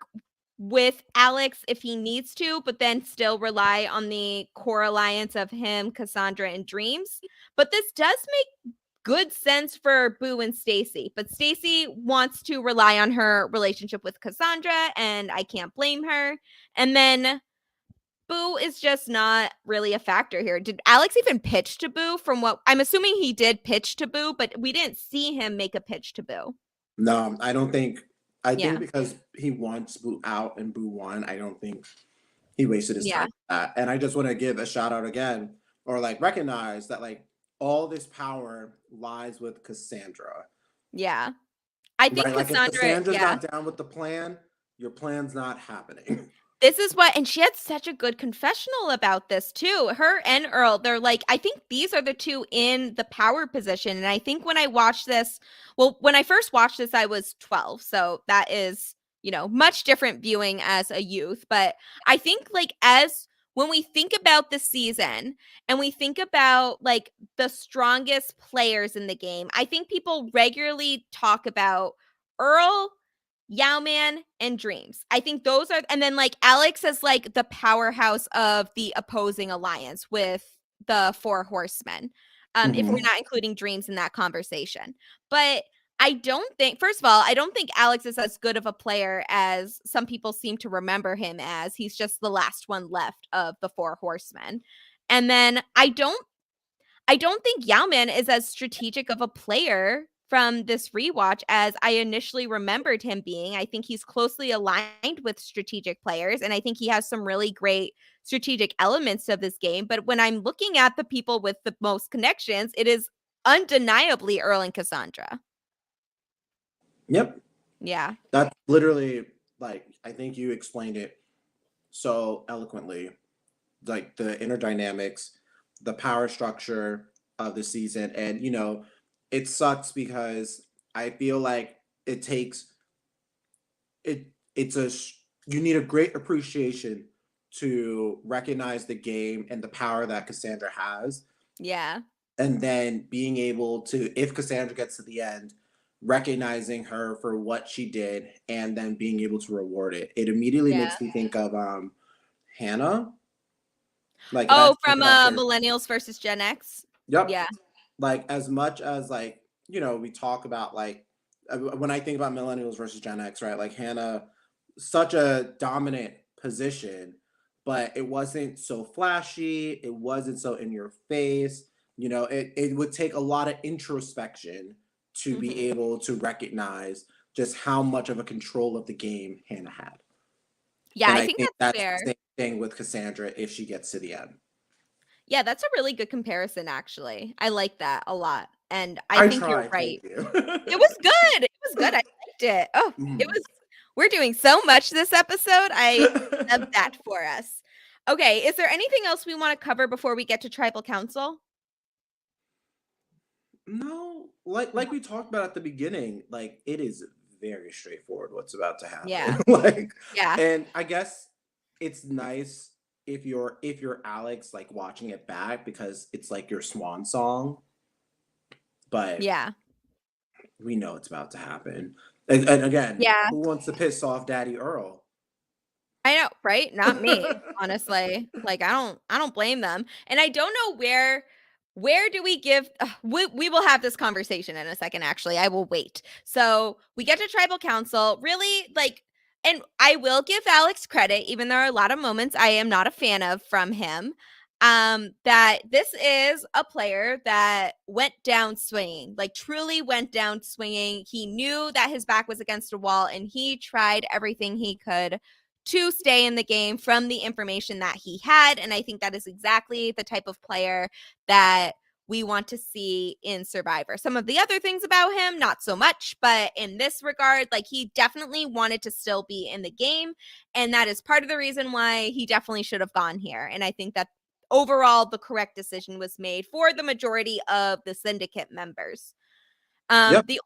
with Alex if he needs to, but then still rely on the core alliance of him, Cassandra, and Dreams. But this does make good sense for Boo and Stacy. But Stacy wants to rely on her relationship with Cassandra, and I can't blame her. And then Boo is just not really a factor here. Did Alex even pitch to Boo? From what I'm assuming, he did pitch to Boo, but we didn't see him make a pitch to Boo. No, I don't think. I think Yeah. because he wants Boo out and Boo won, I don't think he wasted his time Yeah. with that. And I just want to give a shout out again, or like recognize that like all this power lies with Cassandra. Yeah. I think Right? Like if Cassandra, Cassandra's yeah. not down with the plan, your plan's not happening. This is what, and she had such a good confessional about this too. Her and Earl, they're like, I think these are the two in the power position. And I think when I watched this, well, when I first watched this, I was 12. So that is, much different viewing as a youth. But I think like as when we think about the season and we think about like the strongest players in the game, I think people regularly talk about Earl, Yao Man, and Dreams. I think those are, and then like Alex is like the powerhouse of the opposing alliance with the Four Horsemen. If we're Mhm. not including Dreams in that conversation. But I don't think, first of all, I don't think Alex is as good of a player as some people seem to remember him as. He's just the last one left of the Four Horsemen. And then I don't think Yao Man is as strategic of a player from this rewatch as I initially remembered him being. I think he's closely aligned with strategic players, and I think he has some really great strategic elements of this game. But when I'm looking at the people with the most connections, it is undeniably Earl and Cassandra. Yep. Yeah. That's literally like I think you explained it so eloquently. Like the inner dynamics, the power structure of the season. And it sucks because I feel like it takes it it's a you need a great appreciation to recognize the game and the power that Cassandra has, Yeah. and then being able to, if Cassandra gets to the end, recognizing her for what she did and then being able to reward it. It immediately Yeah. makes me think of Hannah, like Oh, that from character. Millennials versus Gen X. Yep. Yeah. Like as much as like, we talk about like when I think about millennials versus Gen X, right? Like Hannah, such a dominant position, but it wasn't so flashy. It wasn't so in your face. It would take a lot of introspection to be Mhm. able to recognize just how much of a control of the game Hannah had. Yeah, And I I think think that's that's fair. the same thing with Cassandra if she gets to the end. Yeah, that's a really good comparison, actually. I like that a lot, and I I think you're tried, right. thank you. It was good. It was good. I liked it. Oh, it Mhm. was we're doing so much this episode. I love that for us. Okay, is there anything else we wanna cover before we get to tribal council? No, like we talked about at the beginning, like it is very straightforward what's about to happen. Yeah. Like, Yeah. and I guess it's nice if you're Alex, like watching it back because it's like your swan song, but Yeah. we know it's about to happen. And again, Yeah. who wants to piss off Daddy Earl? I know, right? Not me, honestly. Like I don't blame them. And I don't know where do we give we will have this conversation in a second actually. I will wait. So, we get to tribal council. Really like and I will give Alex credit even though there are a lot of moments I am not a fan of from him. That this is a player that went down swinging, like truly went down swinging. He knew that his back was against a wall and he tried everything he could to stay in the game from the information that he had. And I think that is exactly the type of player that we want to see in Survivor. Some of the other things about him, not so much, but in this regard, like he definitely wanted to still be in the game. And that is part of the reason why he definitely should have gone here. And I think that overall, the correct decision was made for the majority of the syndicate members. Yep. The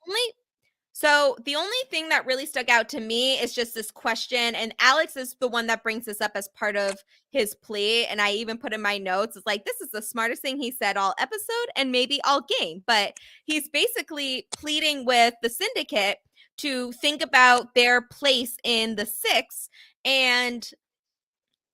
only thing that really stuck out to me is just this question, and Alex is the one that brings this up as part of his plea, and I even put in my notes, it's like, this is the smartest thing he said all episode and maybe all game, but he's basically pleading with the syndicate to think about their place in the six and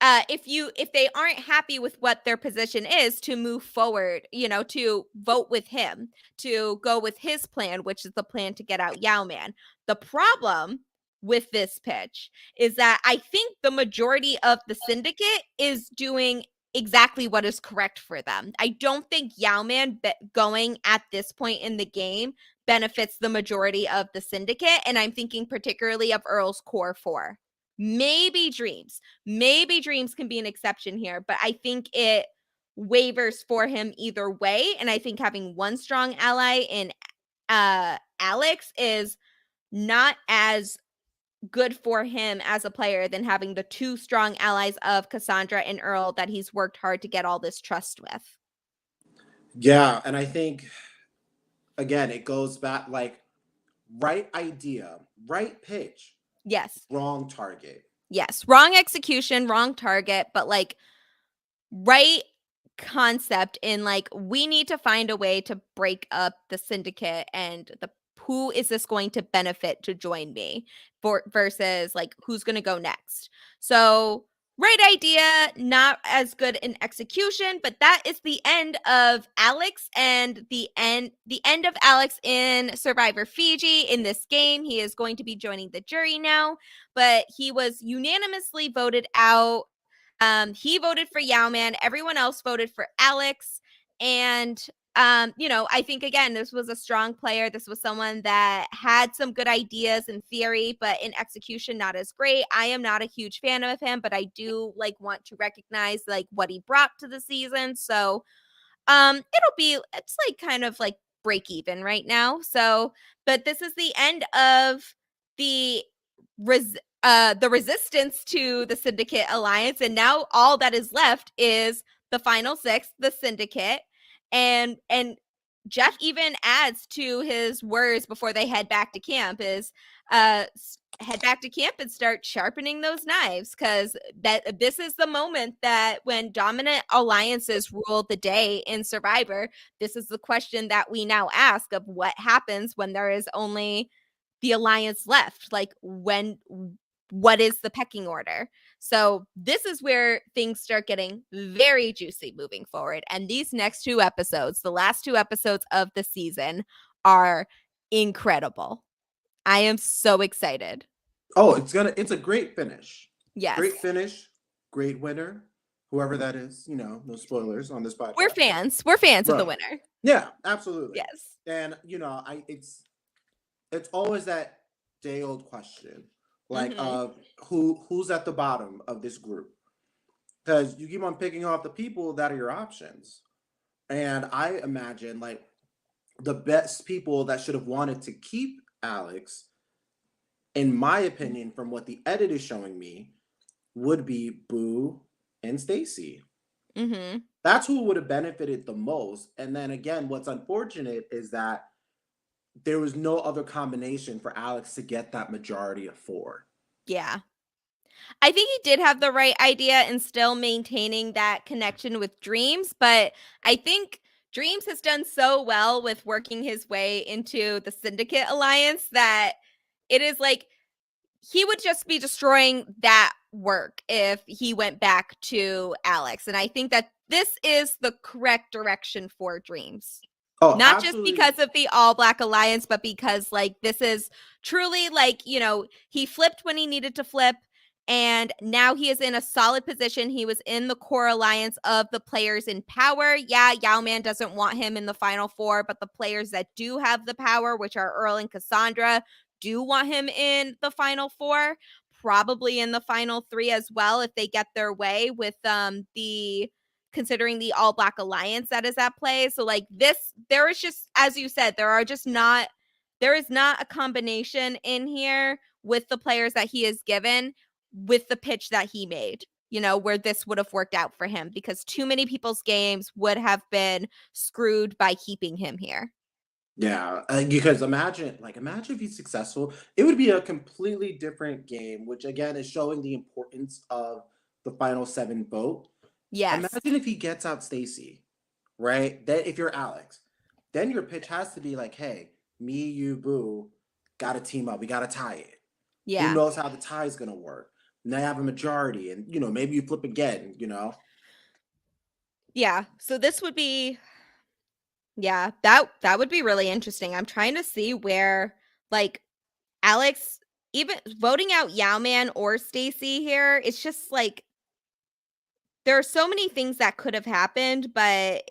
if they aren't happy with what their position is to move forward, to vote with him, to go with his plan, which is the plan to get out Yao Man. The problem with this pitch is that I think the majority of the syndicate is doing exactly what is correct for them. I don't think Yao Man going at this point in the game benefits the majority of the syndicate. And I'm thinking particularly of Earl's core four. Maybe Dreams. Maybe Dreams can be an exception here, but I think it wavers for him either way. And I think having one strong ally in Alex is not as good for him as a player than having the two strong allies of Cassandra and Earl that he's worked hard to get all this trust with. Yeah, and I think again it goes back like right idea, right pitch, Yes. wrong target. Yes. Wrong execution, wrong target, but like right concept in like we need to find a way to break up the syndicate and the who is this going to benefit to join me for versus like who's going to go next. So right idea, not as good in execution, but that is the end of Alex and the end of Alex in Survivor Fiji in this game. He is going to be joining the jury now, but he was unanimously voted out. He voted for Yao Man. Everyone else voted for Alex. And I think again, this was a strong player. This was someone that had some good ideas in theory, but in execution, not as great. I am not a huge fan of him, but I do like want to recognize like what he brought to the season. So it's like kind of like break even right now. So, but this is the end of the the resistance to the Syndicate Alliance, and now all that is left is the final six, the Syndicate, and Jeff even adds to his words before they head back to camp is head back to camp and start sharpening those knives because that this is the moment that when dominant alliances rule the day in Survivor, this is the question that we now ask of what happens when there is only the alliance left, like what is the pecking order. So this is where things start getting very juicy moving forward, and these next two episodes, the last two episodes of the season, are incredible. I am so excited. Oh, it's a great finish. Yes. Great finish, great winner. Whoever that is, no spoilers on this We're podcast. fans. We're fans of the Right. winner. Yeah, absolutely. Yes. And I it's always that day old question, like Mhm. who's at the bottom of this group? Because you keep on picking off the people that are your options, and I imagine like the best people that should have wanted to keep Alex, in my opinion, from what the edit is showing me, would be Boo and Stacy. Mhm. That's who would have benefited the most. And then again, what's unfortunate is that there was no other combination for Alex to get that majority of four. Yeah. I think he did have the right idea in still maintaining that connection with Dreams, but I think Dreams has done so well with working his way into the Syndicate Alliance that it is like he would just be destroying that work if he went back to Alex. And I think that this is the correct direction for Dreams. Oh, Not just absolutely. because of the All Black Alliance, but because like this is truly like, you know, he flipped when he needed to flip. And now he is in a solid position. He was in the core alliance of the players in power. Yeah, Yao Man doesn't want him in the final four, but the players that do have the power, which are Earl and Cassandra, do want him in the final four, probably in the final three as well if they get their way with the considering the All Black Alliance that is at play. So like this, there is just, as you said, there is not a combination in here with the players that he is given with the pitch that he made, you know, where this would have worked out for him because too many people's games would have been screwed by keeping him here. Yeah, because imagine if he's successful, it would be a completely different game, which again is showing the importance of the final seven vote. Yes. Imagine if he gets out Stacy, right? Then if you're Alex, then your pitch has to be like, hey, me, you, Boo, gotta team up. We gotta tie it. Who Yeah. knows how the tie is gonna work? Now you have a majority, and maybe you flip again. Yeah. So this would be yeah, that would be really interesting. I'm trying to see where like Alex even voting out Yao Man or Stacy here, it's just like there are so many things that could have happened, but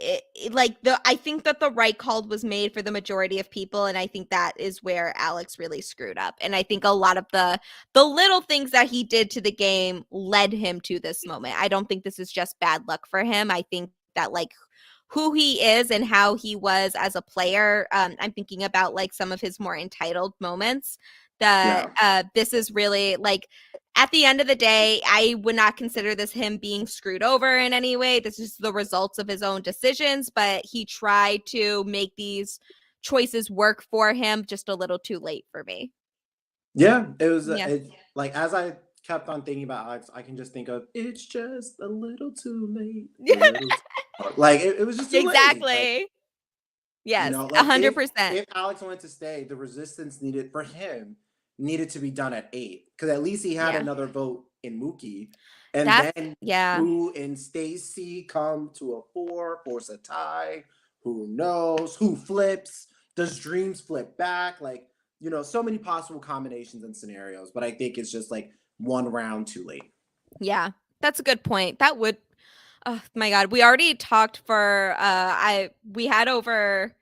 like I think that the right call was made for the majority of people, and I think that is where Alex really screwed up. And I think a lot of the little things that he did to the game led him to this moment. I don't think this is just bad luck for him. I think that like who he is and how he was as a player. I'm thinking about like some of his more entitled moments. That Yeah. this is really like at the end of the day, I would not consider this him being screwed over in any way. This is the results of his own decisions, but he tried to make these choices work for him just a little too late for me. Yeah, it was Yeah. like as I kept on thinking about Alex, I can just think of it's just a little too late, a Yeah. little too like it was just too late. Like, Exactly. Yes, like 100%. if Alex wanted to stay, the resistance needed for him needed to be done at 8 because at least he had Yeah. another vote in Mookie, and That's then yeah. Boo and Stacy come to a 4, force a tie. Who knows? Who flips? Does Dreams flip back? Like so many possible combinations and scenarios, but I think it's just like one round too late. Yeah. That's a good point. That would oh my god, we already talked for I we had over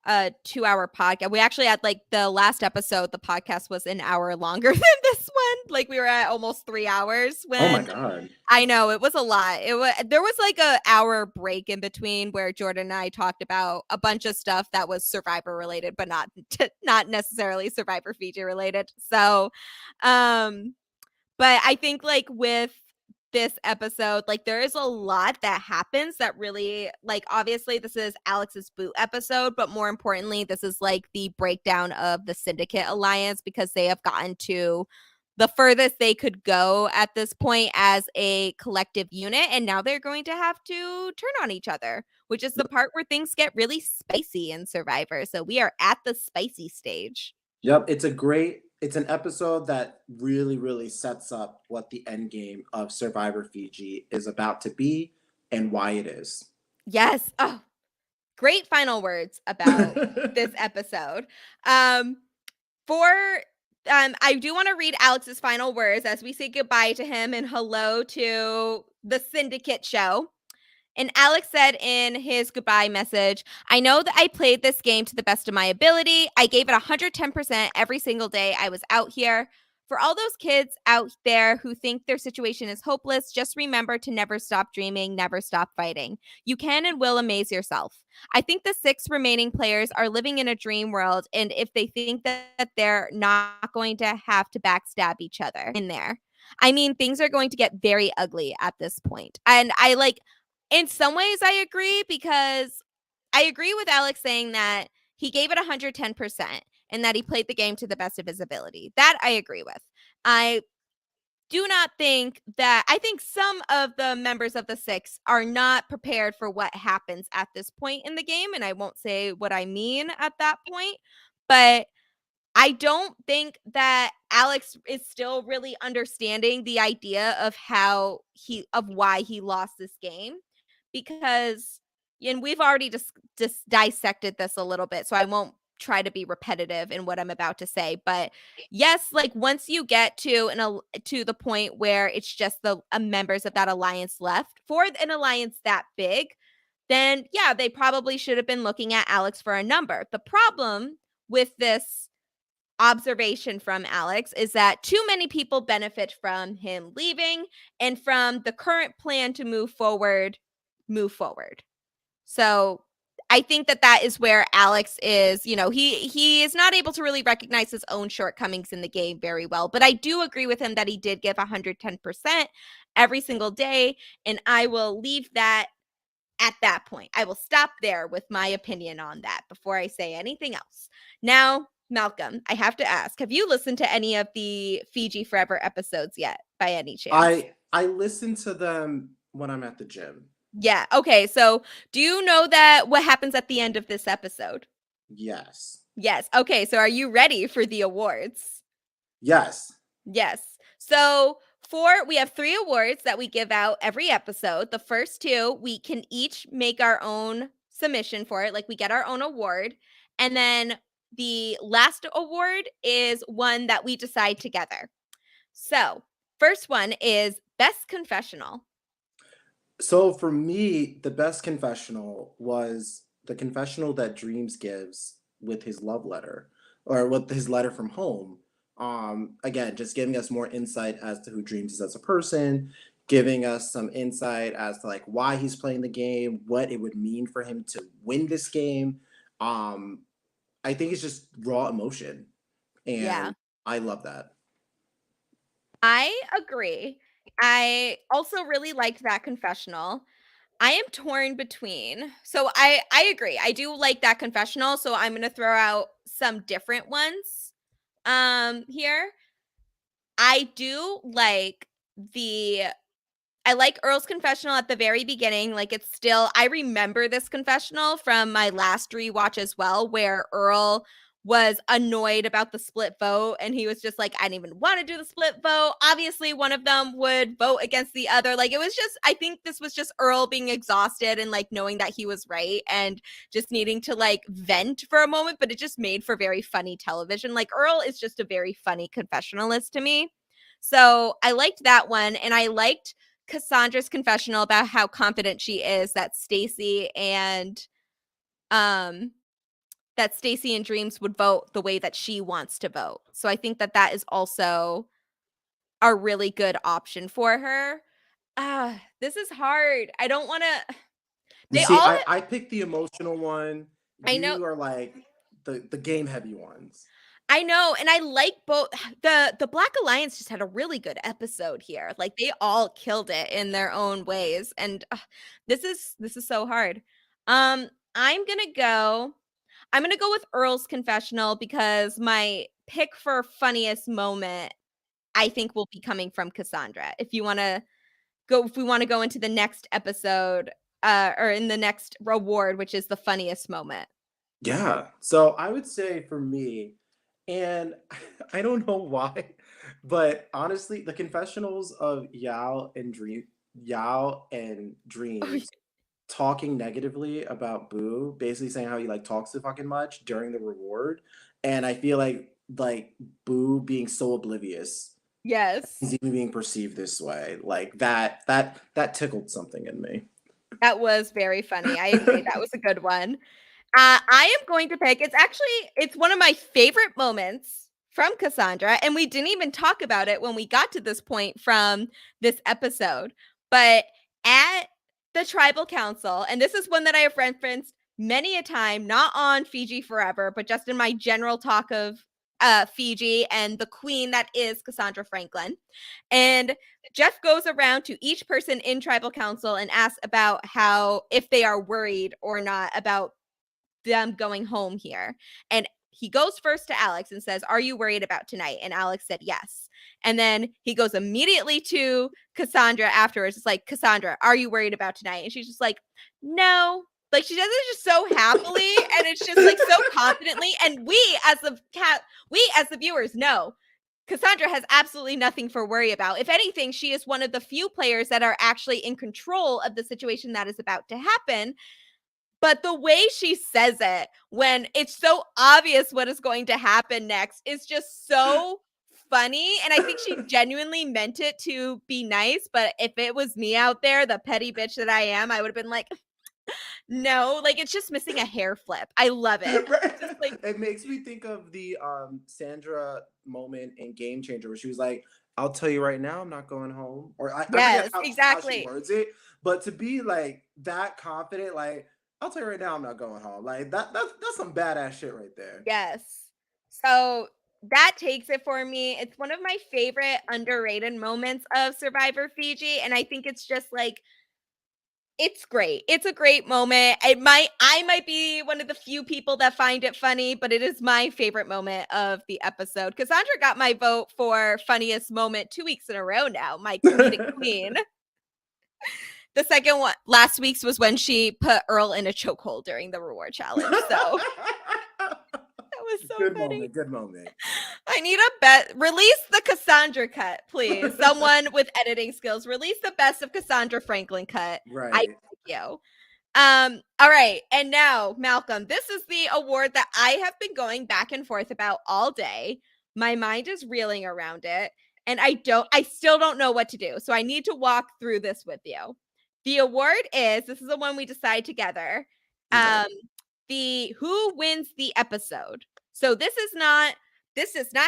a 2-hour podcast. We actually had like the last episode, the podcast was an hour longer than this one. Like we were at almost 3 hours Oh my when god. I know it was a lot. There was like a hour break in between where Jordan and I talked about a bunch of stuff that was Survivor related, but not necessarily Survivor Fiji related. So, um, but I think like with this episode, like there is a lot that happens that really like obviously this is Alex's boot episode, but more importantly, this is like the breakdown of the Syndicate Alliance because they have gotten to the furthest they could go at this point as a collective unit, and now they're going to have to turn on each other, which is the part where things get really spicy in Survivor. So we are at the spicy stage. Yep, it's an episode that really, really sets up what the end game of Survivor Fiji is about to be and why it is. Yes. Oh, great final words about this episode. Um, for I do want to read Alex's final words as we say goodbye to him and hello to the Syndicate show. And Alex said in his goodbye message, I know that I played this game to the best of my ability. I gave it 110% every single day I was out here. For all those kids out there who think their situation is hopeless, just remember to never stop dreaming, never stop fighting. You can and will amaze yourself. I think the 6 remaining players are living in a dream world, and if they think that they're not going to have to backstab each other in there. I mean, things are going to get very ugly at this point. And I like in some ways I agree, because I agree with Alex saying that he gave it 110% and that he played the game to the best of his ability. That I agree with. I do not think that I think some of the members of the 6 are not prepared for what happens at this point in the game, and I won't say what I mean at that point, but I don't think that Alex is still really understanding the idea of why he lost this game, because and we've already just dissected this a little bit, so I won't try to be repetitive in what I'm about to say, but yes, like once you get to the point where it's just the members of that alliance left for an alliance that big, then yeah, they probably should have been looking at Alex for a number. The problem with this observation from Alex is that too many people benefit from him leaving and from the current plan to move forward. So I think that is where Alex is, he is not able to really recognize his own shortcomings in the game very well, but I do agree with him that he did give 110% every single day, and I will leave that at that point. I will stop there with my opinion on that before I say anything else. Now, Malcolm, I have to ask, have you listened to any of the Fiji Forever episodes yet, by any chance? I listen to them when I'm at the gym. Yeah. Okay. So, do you know that what happens at the end of this episode? Yes. Yes. Okay. So, are you ready for the awards? Yes. Yes. So, we have 3 awards that we give out every episode. The first 2, we can each make our own submission for it, like we get our own award. And then the last award is one that we decide together. So, first one is Best Confessional. So for me, the best confessional was the confessional that Dreams gives with his love letter or with his letter from home. Again, just giving us more insight as to who Dreams is as a person, giving us some insight as to like why he's playing the game, what it would mean for him to win this game. Um, I think it's just raw emotion, Yeah. and I love that. I agree. I also really liked that confessional. I am torn between. So I agree. I do like that confessional, so I'm going to throw out some different ones here. I do like the I like Earl's confessional at the very beginning. Like it's still I remember this confessional from my last rewatch as well, where Earl was annoyed about the split vote and he was just like, I didn't even want to do the split vote. Obviously, one of them would vote against the other. Like it was just, I think this was just Earl being exhausted and like knowing that he was right and just needing to like vent for a moment, but it just made for very funny television. Like Earl is just a very funny confessionalist to me. So I liked that one. And I liked Cassandra's confessional about how confident she is that um Stacy and Dreams would vote the way that she wants to vote. So I think that is also a really good option for her. This is hard. I don't want to You they see, all I picked the emotional one. I know You are like the game heavy ones. I know, and I like both. The Black Alliance just had a really good episode here. Like they all killed it in their own ways, and this is so hard. Um, I'm gonna go. I'm gonna go with Earl's confessional because my pick for funniest moment, I think, will be coming from Cassandra. If we want to go into the next episode, or in the next reward, which is the funniest moment. Yeah. So I would say for me, and I don't know why, but honestly, the confessionals of Yao and Dreams talking negatively about Boo, basically saying how he like talks too fucking much during the reward. And I feel like Boo being so oblivious, Yes. he's even being perceived this way, like that tickled something in me. That was very funny. I agree. That was a good one. I am going to pick, it's one of my favorite moments from Cassandra, and we didn't even talk about it when we got to this point from this episode. But at the tribal council, and this is one that I have referenced many a time, not on Fiji Forever, but just in my general talk of Fiji and the queen that is Cassandra Franklin. And Jeff goes around to each person in tribal council and asks about how, if they are worried or not about them going home here. And he goes first to Alex and says, "Are you worried about tonight?" And Alex said yes. And then he goes immediately to Cassandra afterwards. It's like, "Cassandra, are you worried about tonight?" And she's just like, "No." Like, she does it just so happily, and it's just like so confidently. And we as the viewers know Cassandra has absolutely nothing for worry about. If anything, she is one of the few players that are actually in control of the situation that is about to happen. But the way she says it, when it's so obvious what is going to happen next, is just so funny. And I think she genuinely meant it to be nice. But if it was me out there, the petty bitch that I am, I would have been like, no, like, it's just missing a hair flip. I love it. Just like, It makes me think of the Sandra moment in Game Changer where she was like, "I'll tell you right now, I'm not going home," or I forget yes, how she exactly. words it, but to be like that confident, like, "I'll tell you right now, I'm not going home," like that's some badass shit right there. Yes. So that takes it for me. It's one of my favorite underrated moments of Survivor Fiji. And I think it's just like, it's great. It's a great moment. I might be one of the few people that find it funny, but it is my favorite moment of the episode. Cassandra got my vote for funniest moment 2 weeks in a row now, my comedic queen. The second one last week's was when she put Earl in a chokehold during the reward challenge. So that was so Good funny. moment. Good moment. I need a bet. Release the Cassandra cut, please. Someone with editing skills. Release the best of Cassandra Franklin cut. I Right. thank you. All right. And now, Malcolm, this is the award that I have been going back and forth about all day. My mind is reeling around it, and I still don't know what to do. So I need to walk through this with you. The award this is the one we decide together. Okay. Um, the who wins the episode. So this does not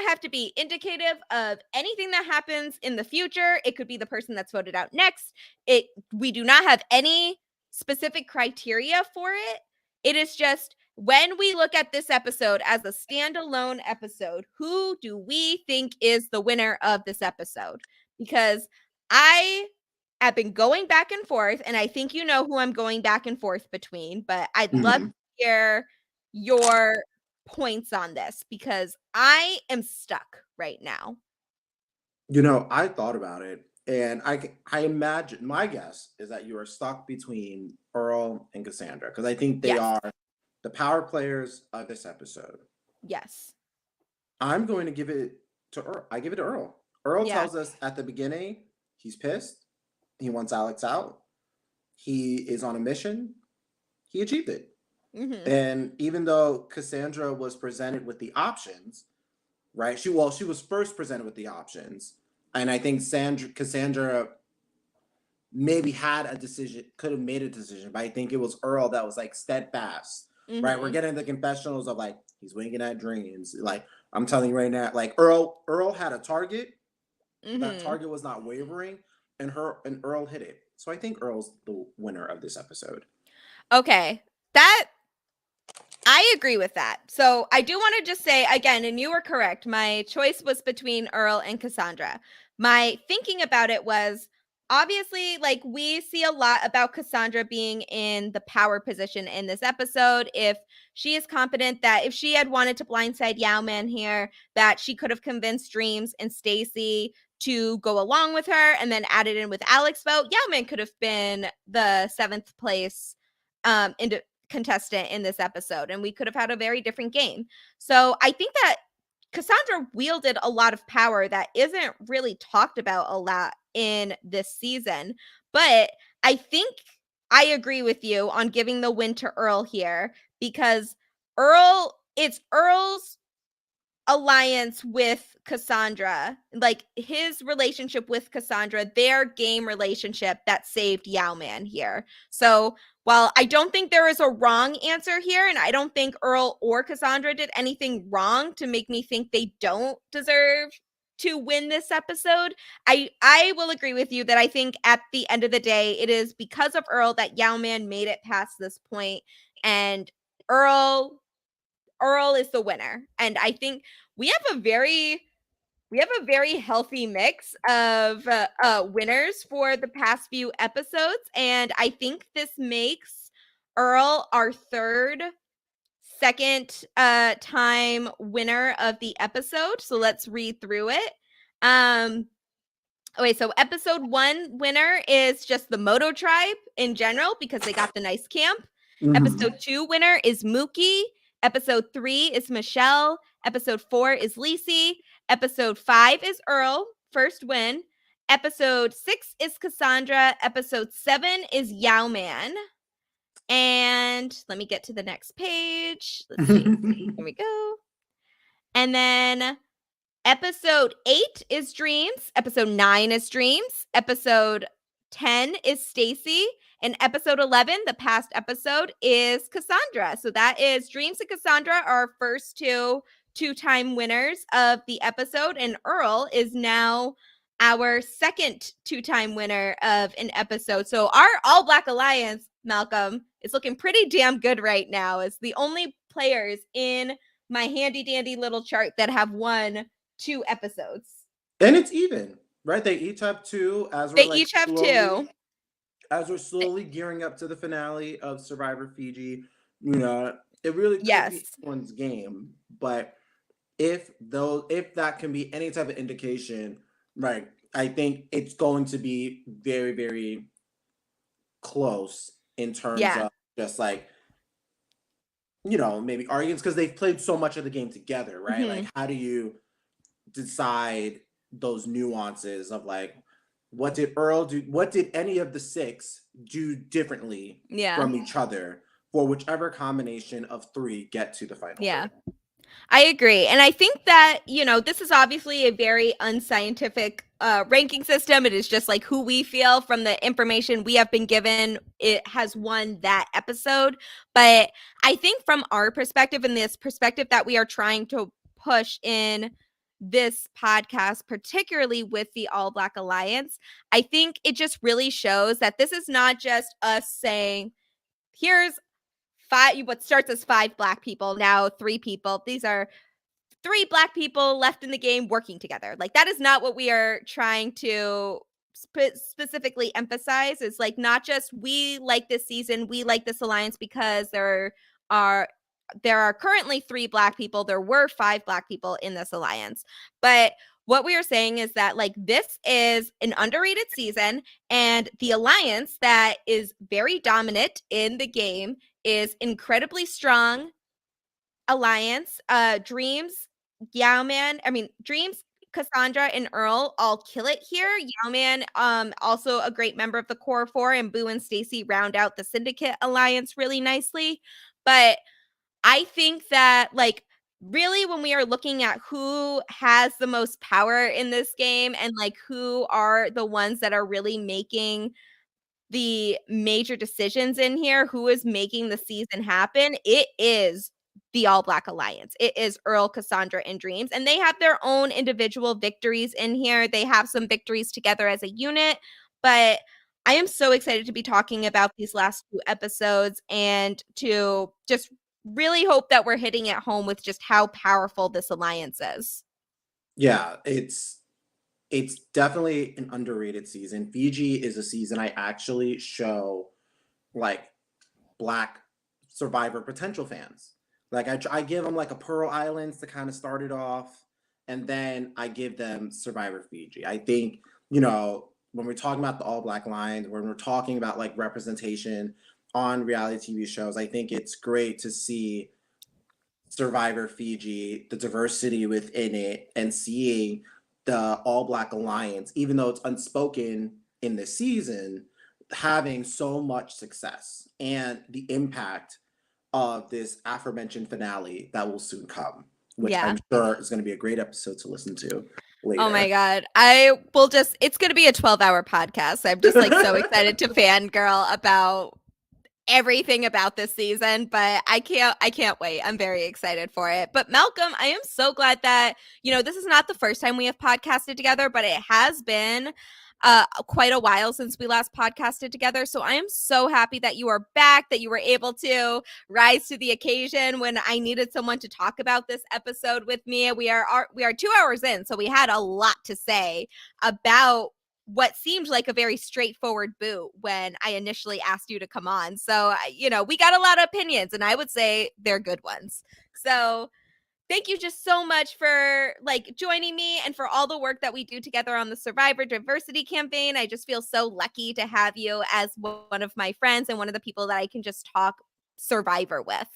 have to be indicative of anything that happens in the future. It could be the person that's voted out next. We do not have any specific criteria for it. It is just, when we look at this episode as a standalone episode, who do we think is the winner of this episode? Because I have been going back and forth, and I think you know who I'm going back and forth between, but I'd love to Mhm. hear your points on this because I am stuck right now. I thought about it, and I imagine my guess is that you are stuck between Earl and Cassandra because I think they Yes. are the power players of this episode. Yes. I'm going to give it to Earl. I give it to Earl. Earl Yeah. tells us at the beginning he's pissed. He wants Alex out. He is on a mission. He achieved it. Mhm. And even though Cassandra was presented with the options, right? She was first presented with the options, and I think Cassandra maybe had a decision, could have made a decision, but I think it was Earl that was like steadfast, right? We're Mhm. getting the confessionals of like he's winking at dreams. Like, I'm telling you right now, like Earl had a target. That Mhm. target was not wavering, and Earl hit it. So I think Earl's the winner of this episode. Okay. That I agree with that. So I do want to just say again, and you were correct. My choice was between Earl and Cassandra. My thinking about it was, obviously, like, we see a lot about Cassandra being in the power position in this episode. If she is confident that if she had wanted to blindside Yao-Man here, that she could have convinced Dreams and Stacy to go along with her and then added in with Alex vote, Yao-Man could have been the seventh place into contestant in this episode, and we could have had a very different game. So I think that Cassandra wielded a lot of power that isn't really talked about a lot in this season. But I think I agree with you on giving the win to Earl here because it's Earl's alliance with Cassandra, like his relationship with Cassandra, their game relationship that saved Yao-Man here. So while I don't think there is a wrong answer here, and I don't think Earl or Cassandra did anything wrong to make me think they don't deserve to win this episode, I will agree with you that I think at the end of the day, it is because of Earl that Yao-Man made it past this point, and Earl is the winner. And I think we have a very healthy mix of winners for the past few episodes, and I think this makes Earl our third second time winner of the episode. So let's read through it. Okay, so episode 1 winner is just the Moto tribe in general because they got the nice camp. Episode 2 winner is Mookie. Episode 3 is Michelle. Episode 4 is Lacey. Episode 5 is Earl, first win. Episode 6 is Cassandra. Episode 7 is Yao-Man. And let me get to the next page. Let's see. Here we go. And then episode 8 is Dreams. Episode 9 is Dreams. Episode 10 is Stacy. And episode 11, the past episode, is Cassandra. So that is Dreams and Cassandra, our first two-time winners of the episode. And Earl is now our second two-time winner of an episode. So our All Black Alliance, Malcolm, is looking pretty damn good right now. It's the only players in my handy dandy little chart that have won 2 episodes. And it's even, right? They each have 2 as we're each have 2. As we're slowly gearing up to the finale of Survivor Fiji. You know, it really could be anyone's game, but if that can be any type of indication, right, I think it's going to be very, very close in terms of just like, you know, maybe arguments because they've played so much of the game together, right? Like, how do you decide those nuances of like, what did Earl do? What did any of the 6 do differently from each other for whichever combination of 3 get to the final? Yeah. I agree. And I think that, you know, this is obviously a very unscientific ranking system. It is just like who we feel from the information we have been given, it has won that episode. But I think from our perspective and this perspective that we are trying to push in this podcast, particularly with the All Black Alliance, I think it just really shows that this is not just us saying, here's 5, what starts as 5 Black people, now 3 people. These are 3 Black people left in the game working together. Like, that is not what we are trying to specifically emphasize. It's like not just we like this season, we like this alliance because there are currently 3 Black people. There were 5 Black people in this alliance. But what we are saying is that like this is an underrated season, and the alliance that is very dominant in the game is incredibly strong alliance. Dreams, Dreams, Cassandra, and Earl all kill it here. Yao-Man, also a great member of the Core 4, and Boo and Stacy round out the Syndicate alliance really nicely. But I think that, like, really when we are looking at who has the most power in this game and, like, who are the ones that are really making the major decisions in here, who is making the season happen, it is the All Black Alliance. It is Earl, Cassandra, and Dreams. And they have their own individual victories in here. They have some victories together as a unit. But I am so excited to be talking about these last 2 episodes and to just really hope that we're hitting it home with just how powerful this alliance is. Yeah, it's definitely an underrated season. Fiji is a season I actually show like Black Survivor potential fans. Like I give them like a Pearl Islands to kind of start it off, and then I give them Survivor Fiji. I think, you know, when we're talking about the All Black Lions, when we're talking about like representation on reality TV shows, I think it's great to see Survivor Fiji, the diversity within it, and seeing the All Black Alliance, even though it's unspoken in this season, having so much success and the impact of this aforementioned finale that will soon come. which Yeah. I'm sure is going to be a great episode to listen to Oh my later. God. I will just, it's going to be a 12-hour podcast. I'm just like so excited to fangirl about everything about this season, but I can't wait. I'm very excited for it. But Malcolm, I am so glad that, this is not the first time we have podcasted together, but it has been quite a while since we last podcasted together. So I am so happy that you are back, that you were able to rise to the occasion when I needed someone to talk about this episode with me. We are 2 hours in, so we had a lot to say about what seemed like a very straightforward boot when I initially asked you to come on. So, we got a lot of opinions, and I would say they're good ones. So, thank you just so much for joining me and for all the work that we do together on the Survivor Diversity campaign. I just feel so lucky to have you as one of my friends and one of the people that I can just talk Survivor with.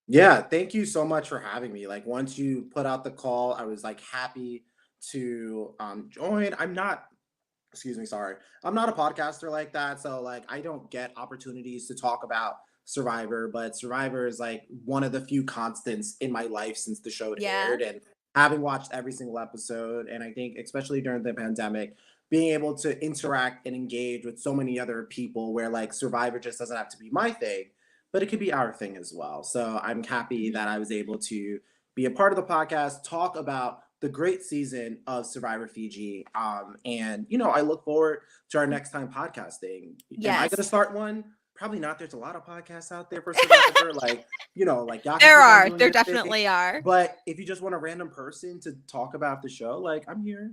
Yeah, thank you so much for having me. Like once you put out the call, I was like happy to join. I'm not, excuse me, sorry. I'm not a podcaster like that, so like I don't get opportunities to talk about Survivor, but Survivor is like one of the few constants in my life since the show Yeah. aired, and having watched every single episode, and I think especially during the pandemic, being able to interact and engage with so many other people where like Survivor just doesn't have to be my thing, but it could be our thing as well. So I'm happy that I was able to be a part of the podcast, talk about the great season of Survivor Fiji. And I look forward to our next time podcasting. Am I gonna Yes. start one? Probably not. There's a lot of podcasts out there for Survivor. Like y'all can There keep on are. doing There your thing. definitely are. But if you just want a random person to talk about the show, like I'm here.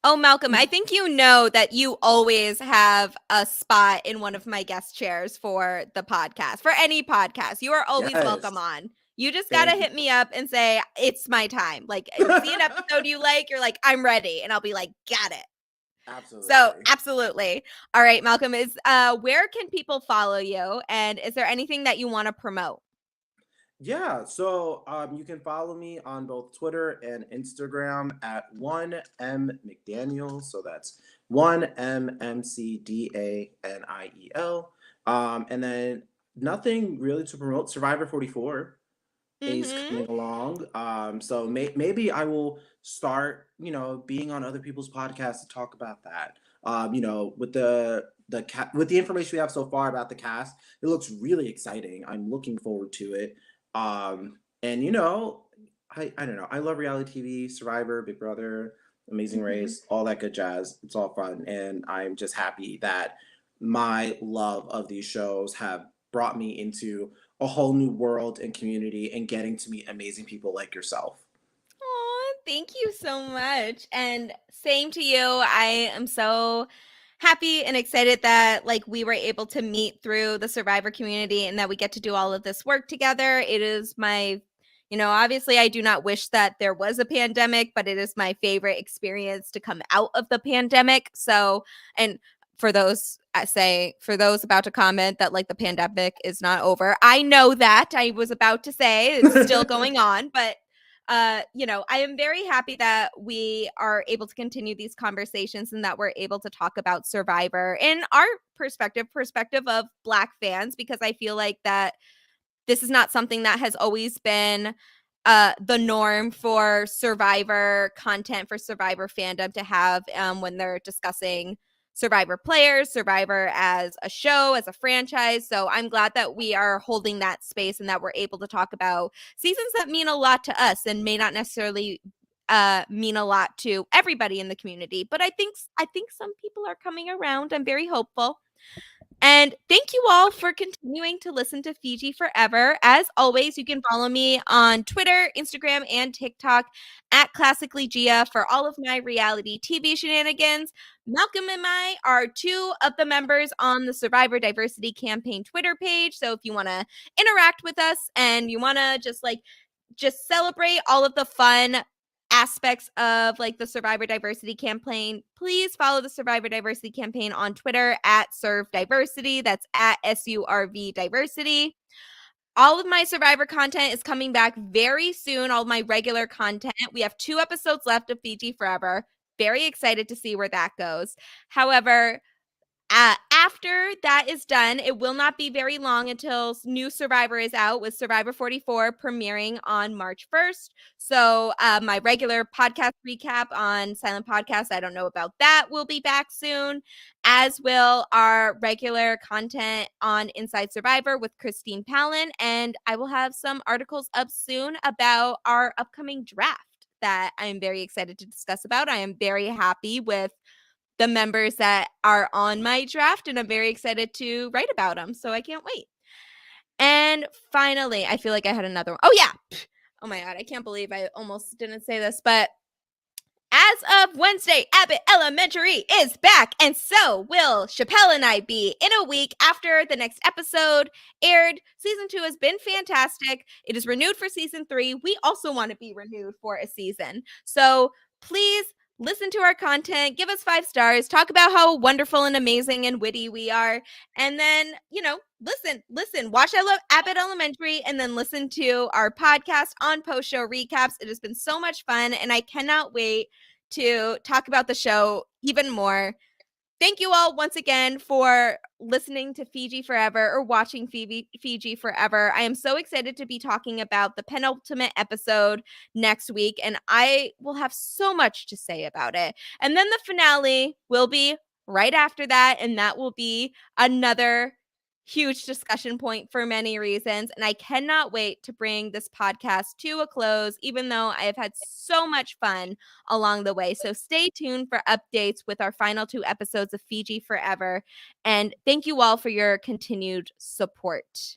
Oh, Malcolm, I think you know that you always have a spot in one of my guest chairs for the podcast, for any podcast. You are always welcome Yes. on. You just got to Thank you. hit me up and say, it's my time. Like, see an episode you like, you're like, I'm ready. And I'll be like, got it. So, Absolutely. absolutely. All right, Malcolm, where can people follow you? And is there anything that you want to promote? Yeah, so you can follow me on both Twitter and Instagram at 1M McDaniel. So that's 1MMCDANIEL. And then nothing really to promote. Survivor 44 is Mm-hmm. coming along. So maybe I will start, being on other people's podcasts to talk about that. With with the information we have so far about the cast, it looks really exciting. I'm looking forward to it. And I don't know. I love reality TV, Survivor, Big Brother, Amazing Mm-hmm. Race, all that good jazz. It's all fun, and I'm just happy that my love of these shows have brought me into a whole new world and community and getting to meet amazing people like yourself. Oh, thank you so much. And same to you. I am so happy and excited that we were able to meet through the Survivor community and that we get to do all of this work together. It is obviously I do not wish that there was a pandemic, but it is my favorite experience to come out of the pandemic. So, and for those for those about to comment that the pandemic is not over, I know that I was about to say it's still going on, but I am very happy that we are able to continue these conversations and that we're able to talk about Survivor in our perspective of Black fans, because I feel like that this is not something that has always been the norm for Survivor content, for Survivor fandom to have when they're discussing Survivor players, Survivor as a show, as a franchise. So I'm glad that we are holding that space and that we're able to talk about seasons that mean a lot to us and may not necessarily mean a lot to everybody in the community. But I think some people are coming around. I'm very hopeful. And thank you all for continuing to listen to Fiji Forever. As always, you can follow me on Twitter, Instagram, and TikTok at Classically Gia for all of my reality TV shenanigans. Malcolm and I are two of the members on the Survivor Diversity Campaign Twitter page. So if you want to interact with us and you want to just celebrate all of the fun aspects of the Survivor Diversity campaign, please follow the Survivor Diversity campaign on Twitter at Serve Diversity. That's at SURV Diversity. All of my Survivor content is coming back very soon. All my regular content. We have 2 episodes left of Fiji Forever. Very excited to see where that goes. However, After that is done, it will not be very long until new Survivor is out, with Survivor 44 premiering on March 1st. So my regular podcast recap on Silent Podcast, I don't know about that, will be back soon, as will our regular content on Inside Survivor with Christine Palin. And I will have some articles up soon about our upcoming draft that I'm very excited to discuss about. I am very happy with the members that are on my draft, and I'm very excited to write about them. So I can't wait. And finally, I feel like I had another one. Oh, yeah. Oh my God. I can't believe I almost didn't say this, but as of Wednesday, Abbott Elementary is back, and so will Chappelle and I be in a week after the next episode aired. Season 2 has been fantastic. It is renewed for season 3. We also want to be renewed for a season. So please listen to our content, give us 5 stars, talk about how wonderful and amazing and witty we are, and then, listen, watch I Love Abbott Elementary, and then listen to our podcast on post-show recaps. It has been so much fun, and I cannot wait to talk about the show even more. Thank you all once again for listening to Fiji Forever, or watching Fiji Forever. I am so excited to be talking about the penultimate episode next week, and I will have so much to say about it. And then the finale will be right after that, and that will be another huge discussion point for many reasons. And I cannot wait to bring this podcast to a close, even though I have had so much fun along the way. So stay tuned for updates with our final 2 episodes of Fiji Forever. And thank you all for your continued support.